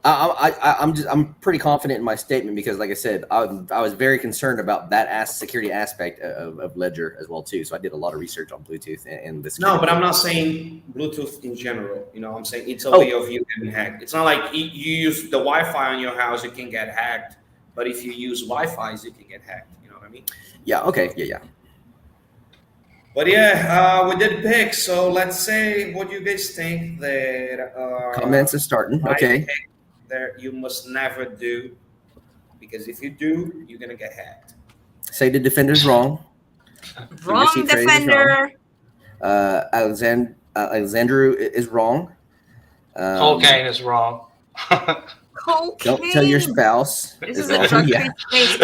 I'm pretty confident in my statement because, like I said, I was very concerned about that security aspect of Ledger as well too. So I did a lot of research on Bluetooth and this.
No, but I'm not saying Bluetooth in general. I'm saying it's a way of you getting hacked. It's not like you use the Wi-Fi on your house, you can get hacked. But if you use Wi-Fi, you can get hacked. You know what I mean?
Yeah. Okay. Yeah.
But yeah, we did pick. So let's say what you guys think that
comments are starting. Okay.
That you must never do, because if you do, you're gonna get hacked.
Say the defender's wrong.
Wrong, defender.
Alexandru is wrong.
Cocaine is wrong.
Cocaine.
Don't tell your spouse.
This is a drug free space.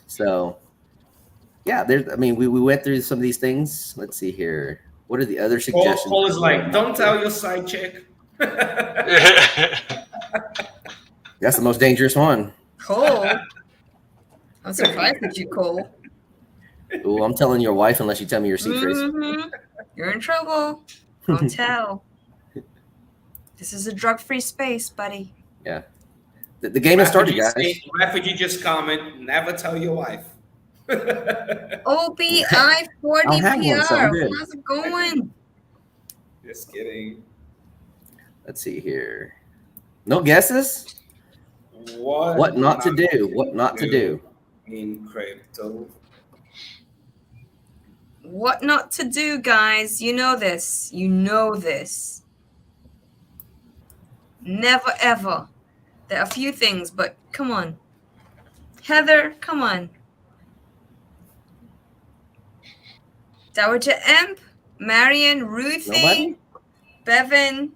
So, yeah, there's. I mean, we went through some of these things. Let's see here. What are the other suggestions?
Paul is like, don't tell your side chick.
That's the most dangerous one.
Cole. I'm surprised at you, Cole.
Oh, I'm telling your wife unless you tell me your secrets.
Mm-hmm. You're in trouble. Don't tell. This is a drug-free space, buddy.
Yeah. The game has started, guys.
Refugee just comment, never tell your wife.
OBI 40 PR. How's it going?
Just kidding.
Let's see here. No guesses? What not to do? What not to do?
In crypto.
What not to do, guys? You know this. You know this. Never ever. There are a few things, but come on. Heather, come on. Dowager Emp, Marion, Ruthie,
Nobody?
Bevan.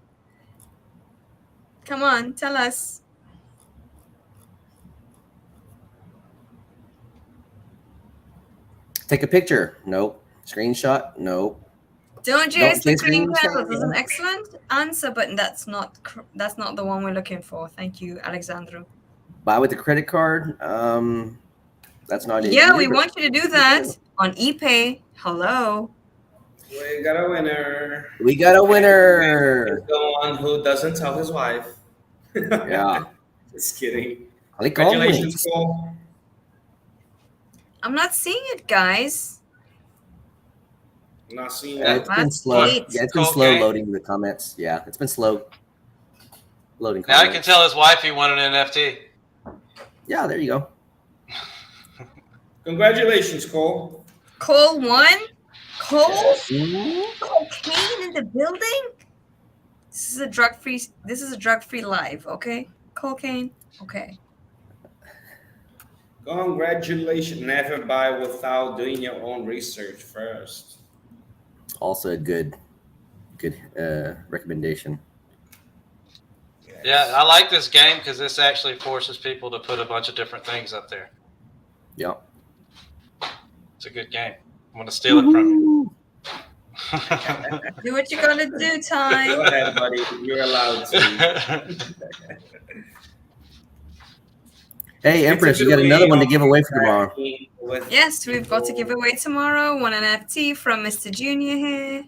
Come on, tell us.
Take a picture. Nope. Screenshot. Nope.
Don't chase the
chase
green
green
petals.
petals.
Is an excellent answer, but that's not the one we're looking for. Thank you, Alexandru.
Buy with the credit card. That's not it.
Yeah,
either,
we
but-
want you to do that on ePay. Hello.
We got a winner.
We got a winner.
The one who doesn't tell his wife.
Yeah.
Just kidding.
Click on
Congratulations,
links.
Cole.
I'm not seeing it, guys.
I'm not seeing
Yeah,
it.
it's been
That's
slow.
great.
Yeah, it's been
Cool,
slow
okay.
loading the comments. Yeah, it's been slow loading
Now I
comments.
can tell his wife he won an NFT.
Yeah, there you go.
Congratulations, Cole.
Cole won. Cole,
Ooh.
cocaine in the building. This is a drug-free live. Okay, cocaine. Okay.
Congratulations. Never buy without doing your own research first.
Also a good recommendation.
Yes.
Yeah, I like this game because this actually forces people to put a bunch of different things up there.
Yeah.
It's a good game. I'm gonna steal it from you.
Do what you gotta do,
Go
Ty.
ahead, buddy. You're allowed to.
Hey, Empress, you got another one to give away for tomorrow.
Yes, we've got to give away tomorrow. One NFT from Mr. Junior here.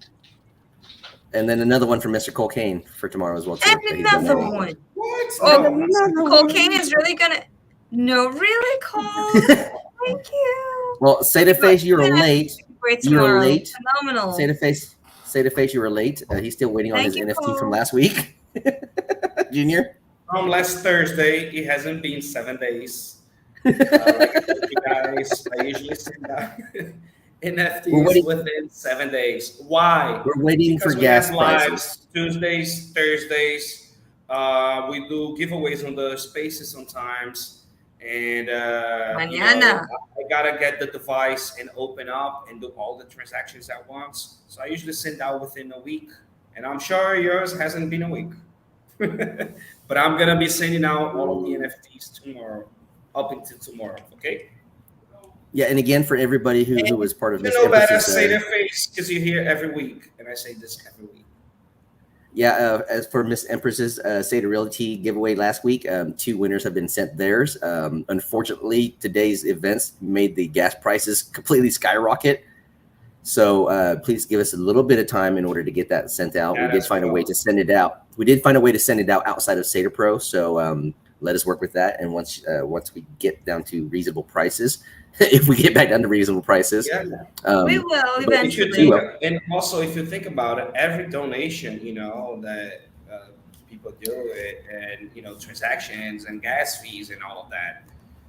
And then another one from Mr. Cocaine for tomorrow as well. Too, that
And
he's
another
donating.
one.
What?
Oh,
No.
cocaine is really gonna. No, really, Cole. Thank you.
Well, 𝗖𝗧𝗧𝗧, you were late.
Great
You were
tomorrow.
late.
Phenomenal.
𝗖𝗧𝗧𝗧, you were late. He's still waiting on
Thank
his
you,
NFT
Cole.
from last week. Junior.
From last Thursday, it hasn't been 7 days. Like I told you guys, I usually send out
We're
NFTs
waiting-
within 7 days. Why?
We're waiting
Because
for
we
gas
have
prices.
lives Tuesdays, Thursdays. We do giveaways on the spaces sometimes, and
Mañana.
I gotta get the device and open up and do all the transactions at once. So I usually send out within a week, and I'm sure yours hasn't been a week. But I'm gonna be sending out all of the NFTs tomorrow, up until tomorrow. Okay.
Yeah, and again, for everybody who was part of
You
Miss
know better,
Empress's,
say their face because you're here every week, and I say this every week.
as for Miss Empress's State of Realty giveaway last week, 2 winners have been sent theirs. Unfortunately, today's events made the gas prices completely skyrocket. So please give us a little bit of time in order to get that sent out.
Yeah,
We did find a way to send it out. We did find a way to send it out outside of Seder Pro. So let us work with that. And once we get down to reasonable prices, if we get back down to reasonable prices,
Yeah.
We will
But if you
eventually.
think, and also if you think about it, every donation, that people do it, and transactions and gas fees and all of that.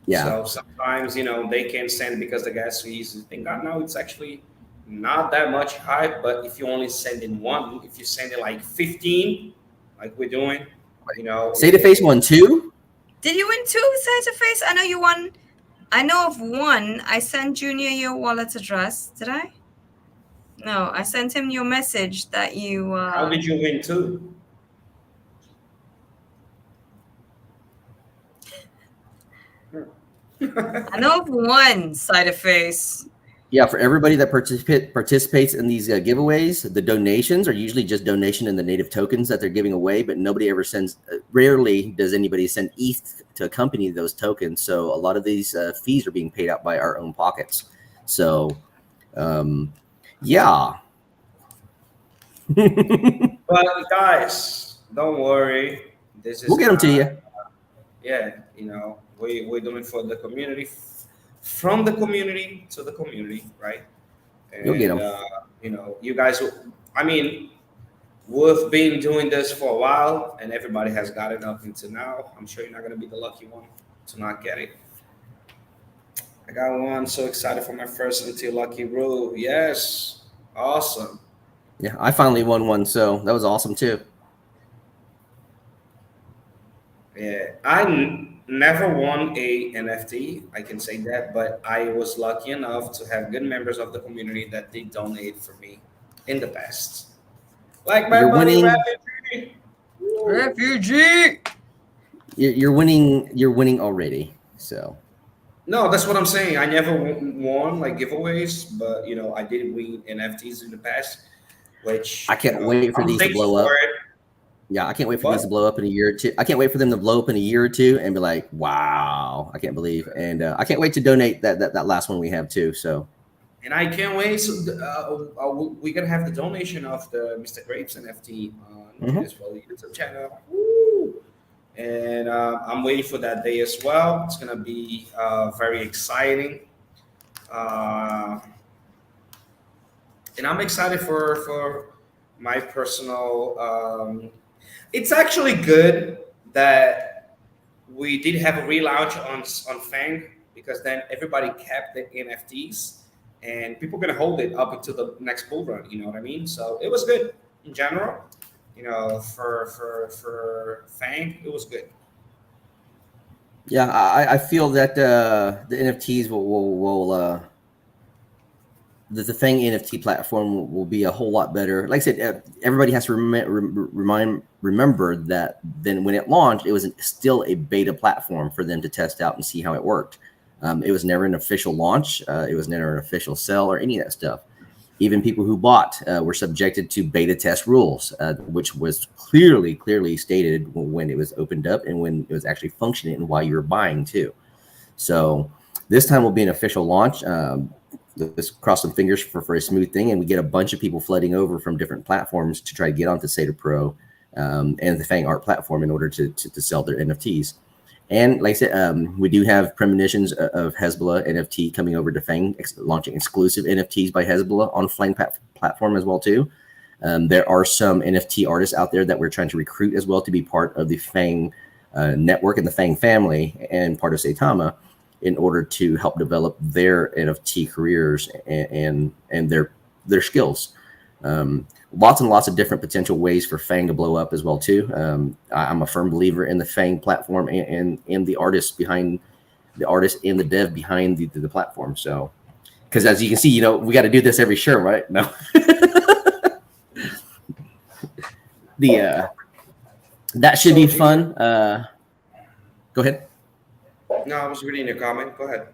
yeah.
So sometimes they can send because the gas fees. You think, oh no, it's actually not that much high. But if you only send in one, if you send in like 15, like we're doing,
Say the face 1 too.
Did you win 2 𝗖𝗧𝗧𝗧? I know you won. I know of one. I sent Junior your wallet address. Did I? No, I sent him your message that you.
How did you win too?
I know of one 𝗖𝗧𝗧𝗧.
Yeah, for everybody that participates in these giveaways, the donations are usually just donation in the native tokens that they're giving away, but nobody ever sends. Rarely does anybody send ETH to accompany those tokens. So a lot of these fees are being paid out by our own pockets. So, yeah.
But guys, don't worry. This is
We'll get them to you.
Yeah, we're doing for the community, from the community to the community, right? And,
You'll get 'em.
You guys. I mean, we've been doing this for a while, and everybody has got it up until now. I'm sure you're not gonna be the lucky one to not get it. I got one. So excited for my first until lucky Ru. Yes, awesome.
Yeah, I finally won one, so that was awesome too.
Yeah, never won a NFT. I can say that, but I was lucky enough to have good members of the community that did donate for me in the past. Like my
You're
buddy
winning.
Refugee.
You're winning. You're winning already. So
No, that's what I'm saying. I never won like giveaways, but I did win NFTs in the past. which
I can't wait for
I'm
these to
thankful
blow up.
for it.
Yeah, I can't wait for
What?
these to blow up in a year or two. I can't wait for them to blow up in a year or two and be like, wow, I can't believe. And I can't wait to donate that last one we have too. So.
And I can't wait. So we're gonna have the donation of the Mr. Grapes NFT on as well YouTube channel. Woo! And I'm waiting for that day as well. It's gonna be very exciting. And I'm excited for my personal. It's actually good that we did have a relaunch on Fang, because then everybody kept the NFTs and people are gonna hold it up until the next bull run. You know what I mean? So it was good in general. You know, for Fang, it was good.
Yeah, I feel that the NFTs will the Fang NFT platform will be a whole lot better. Like I said, everybody has to remember that then when it launched, it was still a beta platform for them to test out and see how it worked. It was never an official launch. It was never an official sell or any of that stuff. Even people who bought were subjected to beta test rules, which was clearly stated when it was opened up and when it was actually functioning and while you were buying too. So this time will be an official launch. Let's cross some fingers for a smooth thing, and we get a bunch of people flooding over from different platforms to try to get onto Saitama Pro and the Fang Art platform in order to sell their NFTs. And like I said, we do have premonitions of 𝗪𝗧𝗛 NFT coming over to Fang, launching exclusive NFTs by 𝗪𝗧𝗛 on Fang platform as well too. There are some NFT artists out there that we're trying to recruit as well to be part of the Fang network and the Fang family and part of Saitama, in order to help develop their NFT careers and their skills. Lots and lots of different potential ways for Fang to blow up as well too. I'm a firm believer in the Fang platform and the artists behind the artist and the dev behind the platform. So, because as you can see, you know, we got to do this every show, right? No. That should be fun. Go ahead.
No, I was reading your comment. Go ahead.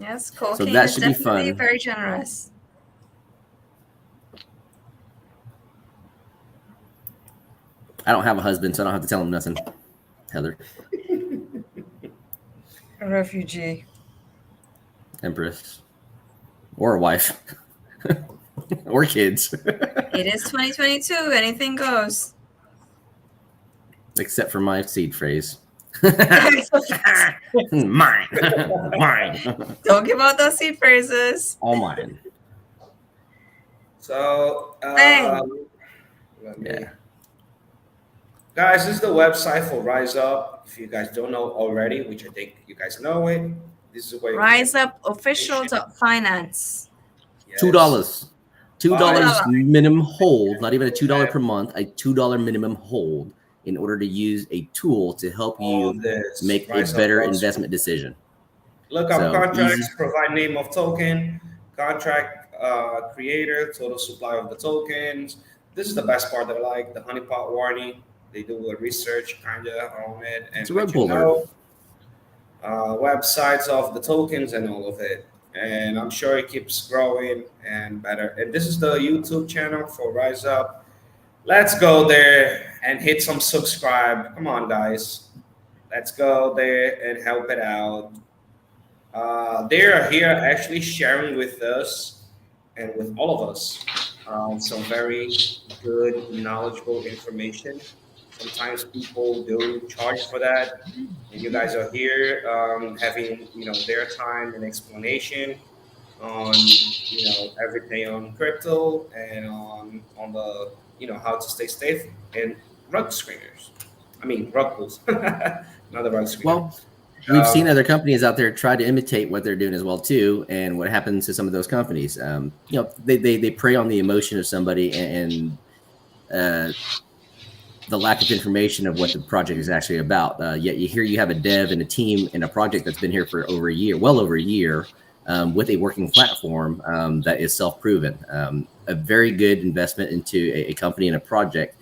Yes, Cole
So
King
that
is
should be
definitely
fun.
very generous.
I don't have a husband, so I don't have to tell him nothing, Heather.
A refugee.
Empress. Or a wife. Or kids.
It is 2022. Anything goes.
Except for my seed phrase. Mine. Mine.
Don't give out those seed phrases.
All mine.
So,
Fang.
Yeah.
Guys, this is the website for Rise Up. If you guys don't know already, which I think you guys know it, this is where you
Rise Up official.finance.
Yes.
$2. $2
$2.
minimum hold, not even a $2 per month, a $2 minimum hold in order to use a tool to help you make a better investment decision.
Look up contracts,
easy.
provide name of token, contract creator, total supply of the tokens. This is the best part that I like, the honeypot warning. They do a research kind of on it and
It's a
let you
RuGpulls.
know websites of the tokens and all of it. And I'm sure it keeps growing and better. And this is the YouTube channel for Rise Up. Let's go there and hit some subscribe. Come on, guys. Let's go there and help it out. They are here actually sharing with us and with all of us some very good, knowledgeable information. Sometimes people do charge for that, and you guys are here having their time and explanation on everything on crypto and on the how to stay safe and RuGpulls, not the rug screener.
Well, we've seen other companies out there try to imitate what they're doing as well too, and what happens to some of those companies. They prey on the emotion of somebody and the lack of information of what the project is actually about. Yet you have a dev and a team and a project that's been here for over a year, well over a year, with a working platform that is self-proven. A very good investment into a company and a project,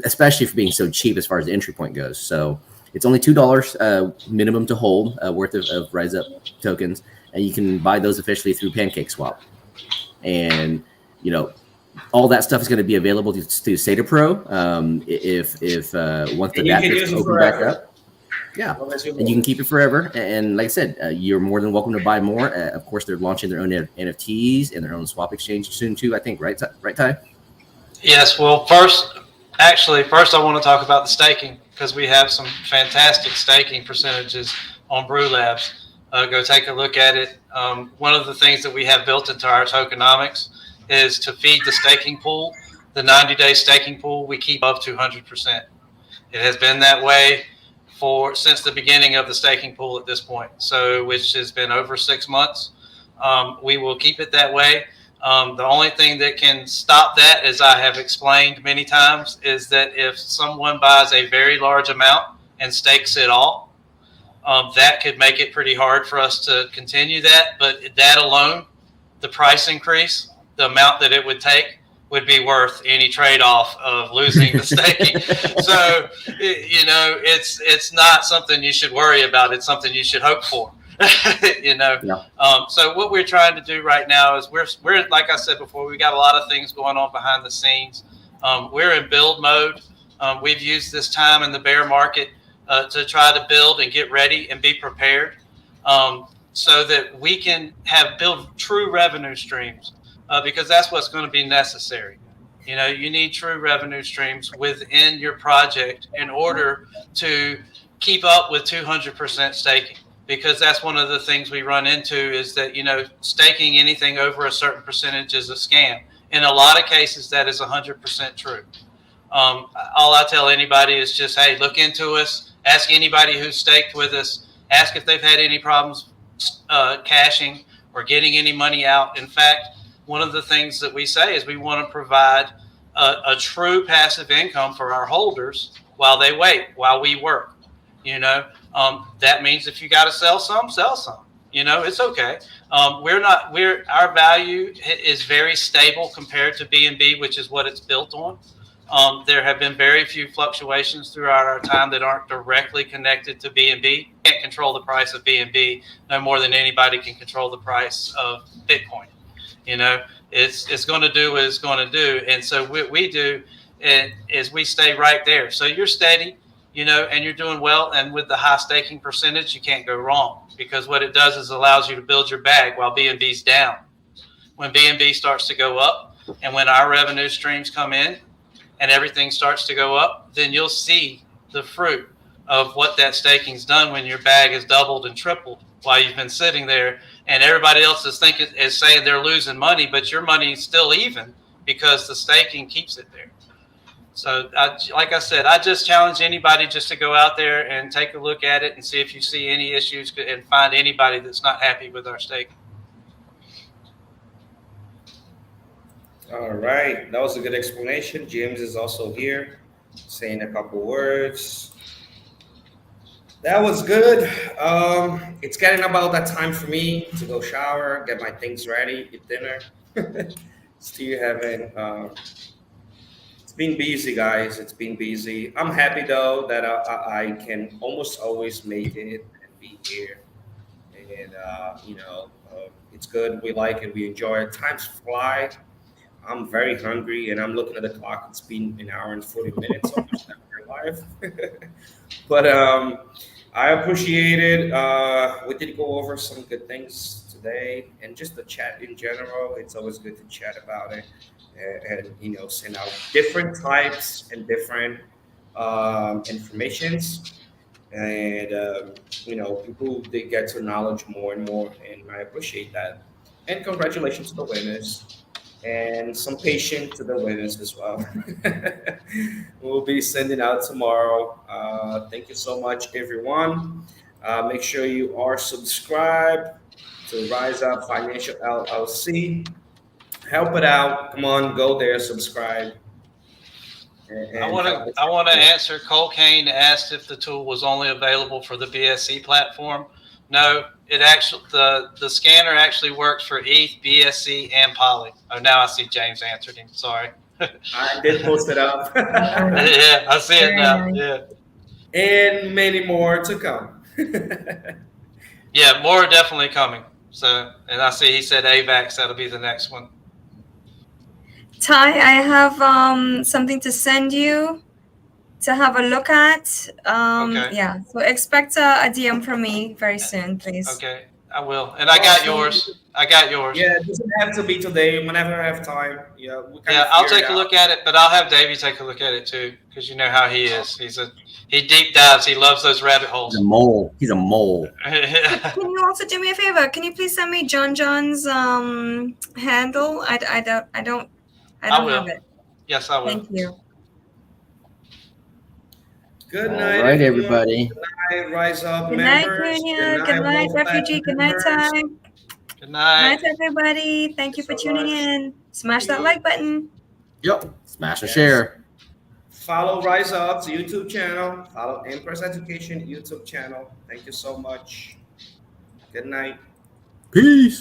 especially for being so cheap as far as the entry point goes. So it's only $2 minimum to hold worth of Rise Up tokens, and you can buy those officially through PancakeSwap. And all that stuff is going to be available to 𝗖𝗧 Pro. If once the DApp gets opened back up. Yeah, and you can keep it forever. And like I said, you're more than welcome to buy more. Of course, they're launching their own NFTs and their own swap exchange soon too. I think, right, Ty?
Yes. Well, first, I want to talk about the staking because we have some fantastic staking percentages on Brew Labs. Go take a look at it. One of the things that we have built into our tokenomics is to feed the staking pool. The 90-day staking pool we keep above 200%. It has been that way since the beginning of the staking pool at this point, so which has been over 6 months. We will keep it that way. The only thing that can stop that, as I have explained many times, is that if someone buys a very large amount and stakes it all, that could make it pretty hard for us to continue that. But that alone, the price increase, the amount that it would take, would be worth any trade-off of losing the staking. So, it's not something you should worry about. It's something you should hope for. Yeah. So what we're trying to do right now is we're like I said before, we got a lot of things going on behind the scenes. We're in build mode. We've used this time in the bear market to try to build and get ready and be prepared, so that we can build true revenue streams. Because that's what's going to be necessary. You need true revenue streams within your project in order to keep up with 200% staking. Because that's one of the things we run into is that, staking anything over a certain percentage is a scam. In a lot of cases, that is 100% true. All I tell anybody is just, hey, look into us. Ask anybody who's staked with us. Ask if they've had any problems cashing or getting any money out. In fact, one of the things that we say is we want to provide a true passive income for our holders while they wait, while we work. That means if you got to sell some, it's okay. Our value is very stable compared to BNB, which is what it's built on. There have been very few fluctuations throughout our time that aren't directly connected to BNB. Can't control the price of BNB no more than anybody can control the price of Bitcoin. It's going to do what it's going to do. And so what we do is we stay right there. So you're steady, and you're doing well. And with the high staking percentage, you can't go wrong, because what it does is allows you to build your bag while BNB's down. When BNB starts to go up and when our revenue streams come in and everything starts to go up, then you'll see the fruit of what that staking's done when your bag has doubled and tripled while you've been sitting there. And everybody else is saying they're losing money, but your money is still even because the staking keeps it there. So, like I said, I just challenge anybody just to go out there and take a look at it and see if you see any issues and find anybody that's not happy with our staking.
All right, that was a good explanation. James is also here, saying a couple words. That was good. It's getting about that time for me to go shower, get my things ready, eat dinner. Still haven't. It's been busy, guys. It's been busy. I'm happy though that I can almost always make it and be here, and it's good. We like it. We enjoy it. Times fly. I'm very hungry, and I'm looking at the clock. It's been an hour and 40 minutes almost after live. But I appreciate it. We did go over some good things today, and just the chat in general. It's always good to chat about it, and send out different types and different informations, and people they get to knowledge more and more, and I appreciate that. And congratulations to the winners. And some patience to the winners as well. We'll be sending out tomorrow. Thank you so much, everyone. Make sure you are subscribed to Rise Up Financial LLC. Help it out. Come on, go there, subscribe. And
I want to answer. Cole Kane asked if the tool was only available for the BSC platform. No, the scanner actually works for ETH, BSC, and Poly. Oh, now I see James answered him. Sorry.
I did post it up.
Yeah, I see it now. Yeah.
And many more to come.
Yeah, more are definitely coming. So, and I see he said AVAX. That'll be the next one.
Ty, I have something to send you to have a look at.
Okay.
Yeah, so expect a DM from me very soon, please.
Okay, I will. And I got yours. I got yours.
Yeah, it doesn't have to be today. Whenever I have time. Yeah,
I'll take a look at it, but I'll have Davey take a look at it too, because you know how he is. He deep dives. He loves those rabbit holes.
He's a mole. He's a mole.
Can you also do me a favor? Can you please send me John's handle? I don't have it.
Yes, I will.
Thank you.
Good
All
night,
right, everybody.
Good night, Rise Up
Good night,
members.
Junior. Good night, Refugee. Good night, Ty.
Good
Good
night.
night, everybody. Thank you for
so
tuning
much.
in. Smash that like button.
Yep. Smash and
Yes.
share.
Follow Rise Up's YouTube channel. Follow Empress Education YouTube channel. Thank you so much. Good night.
Peace.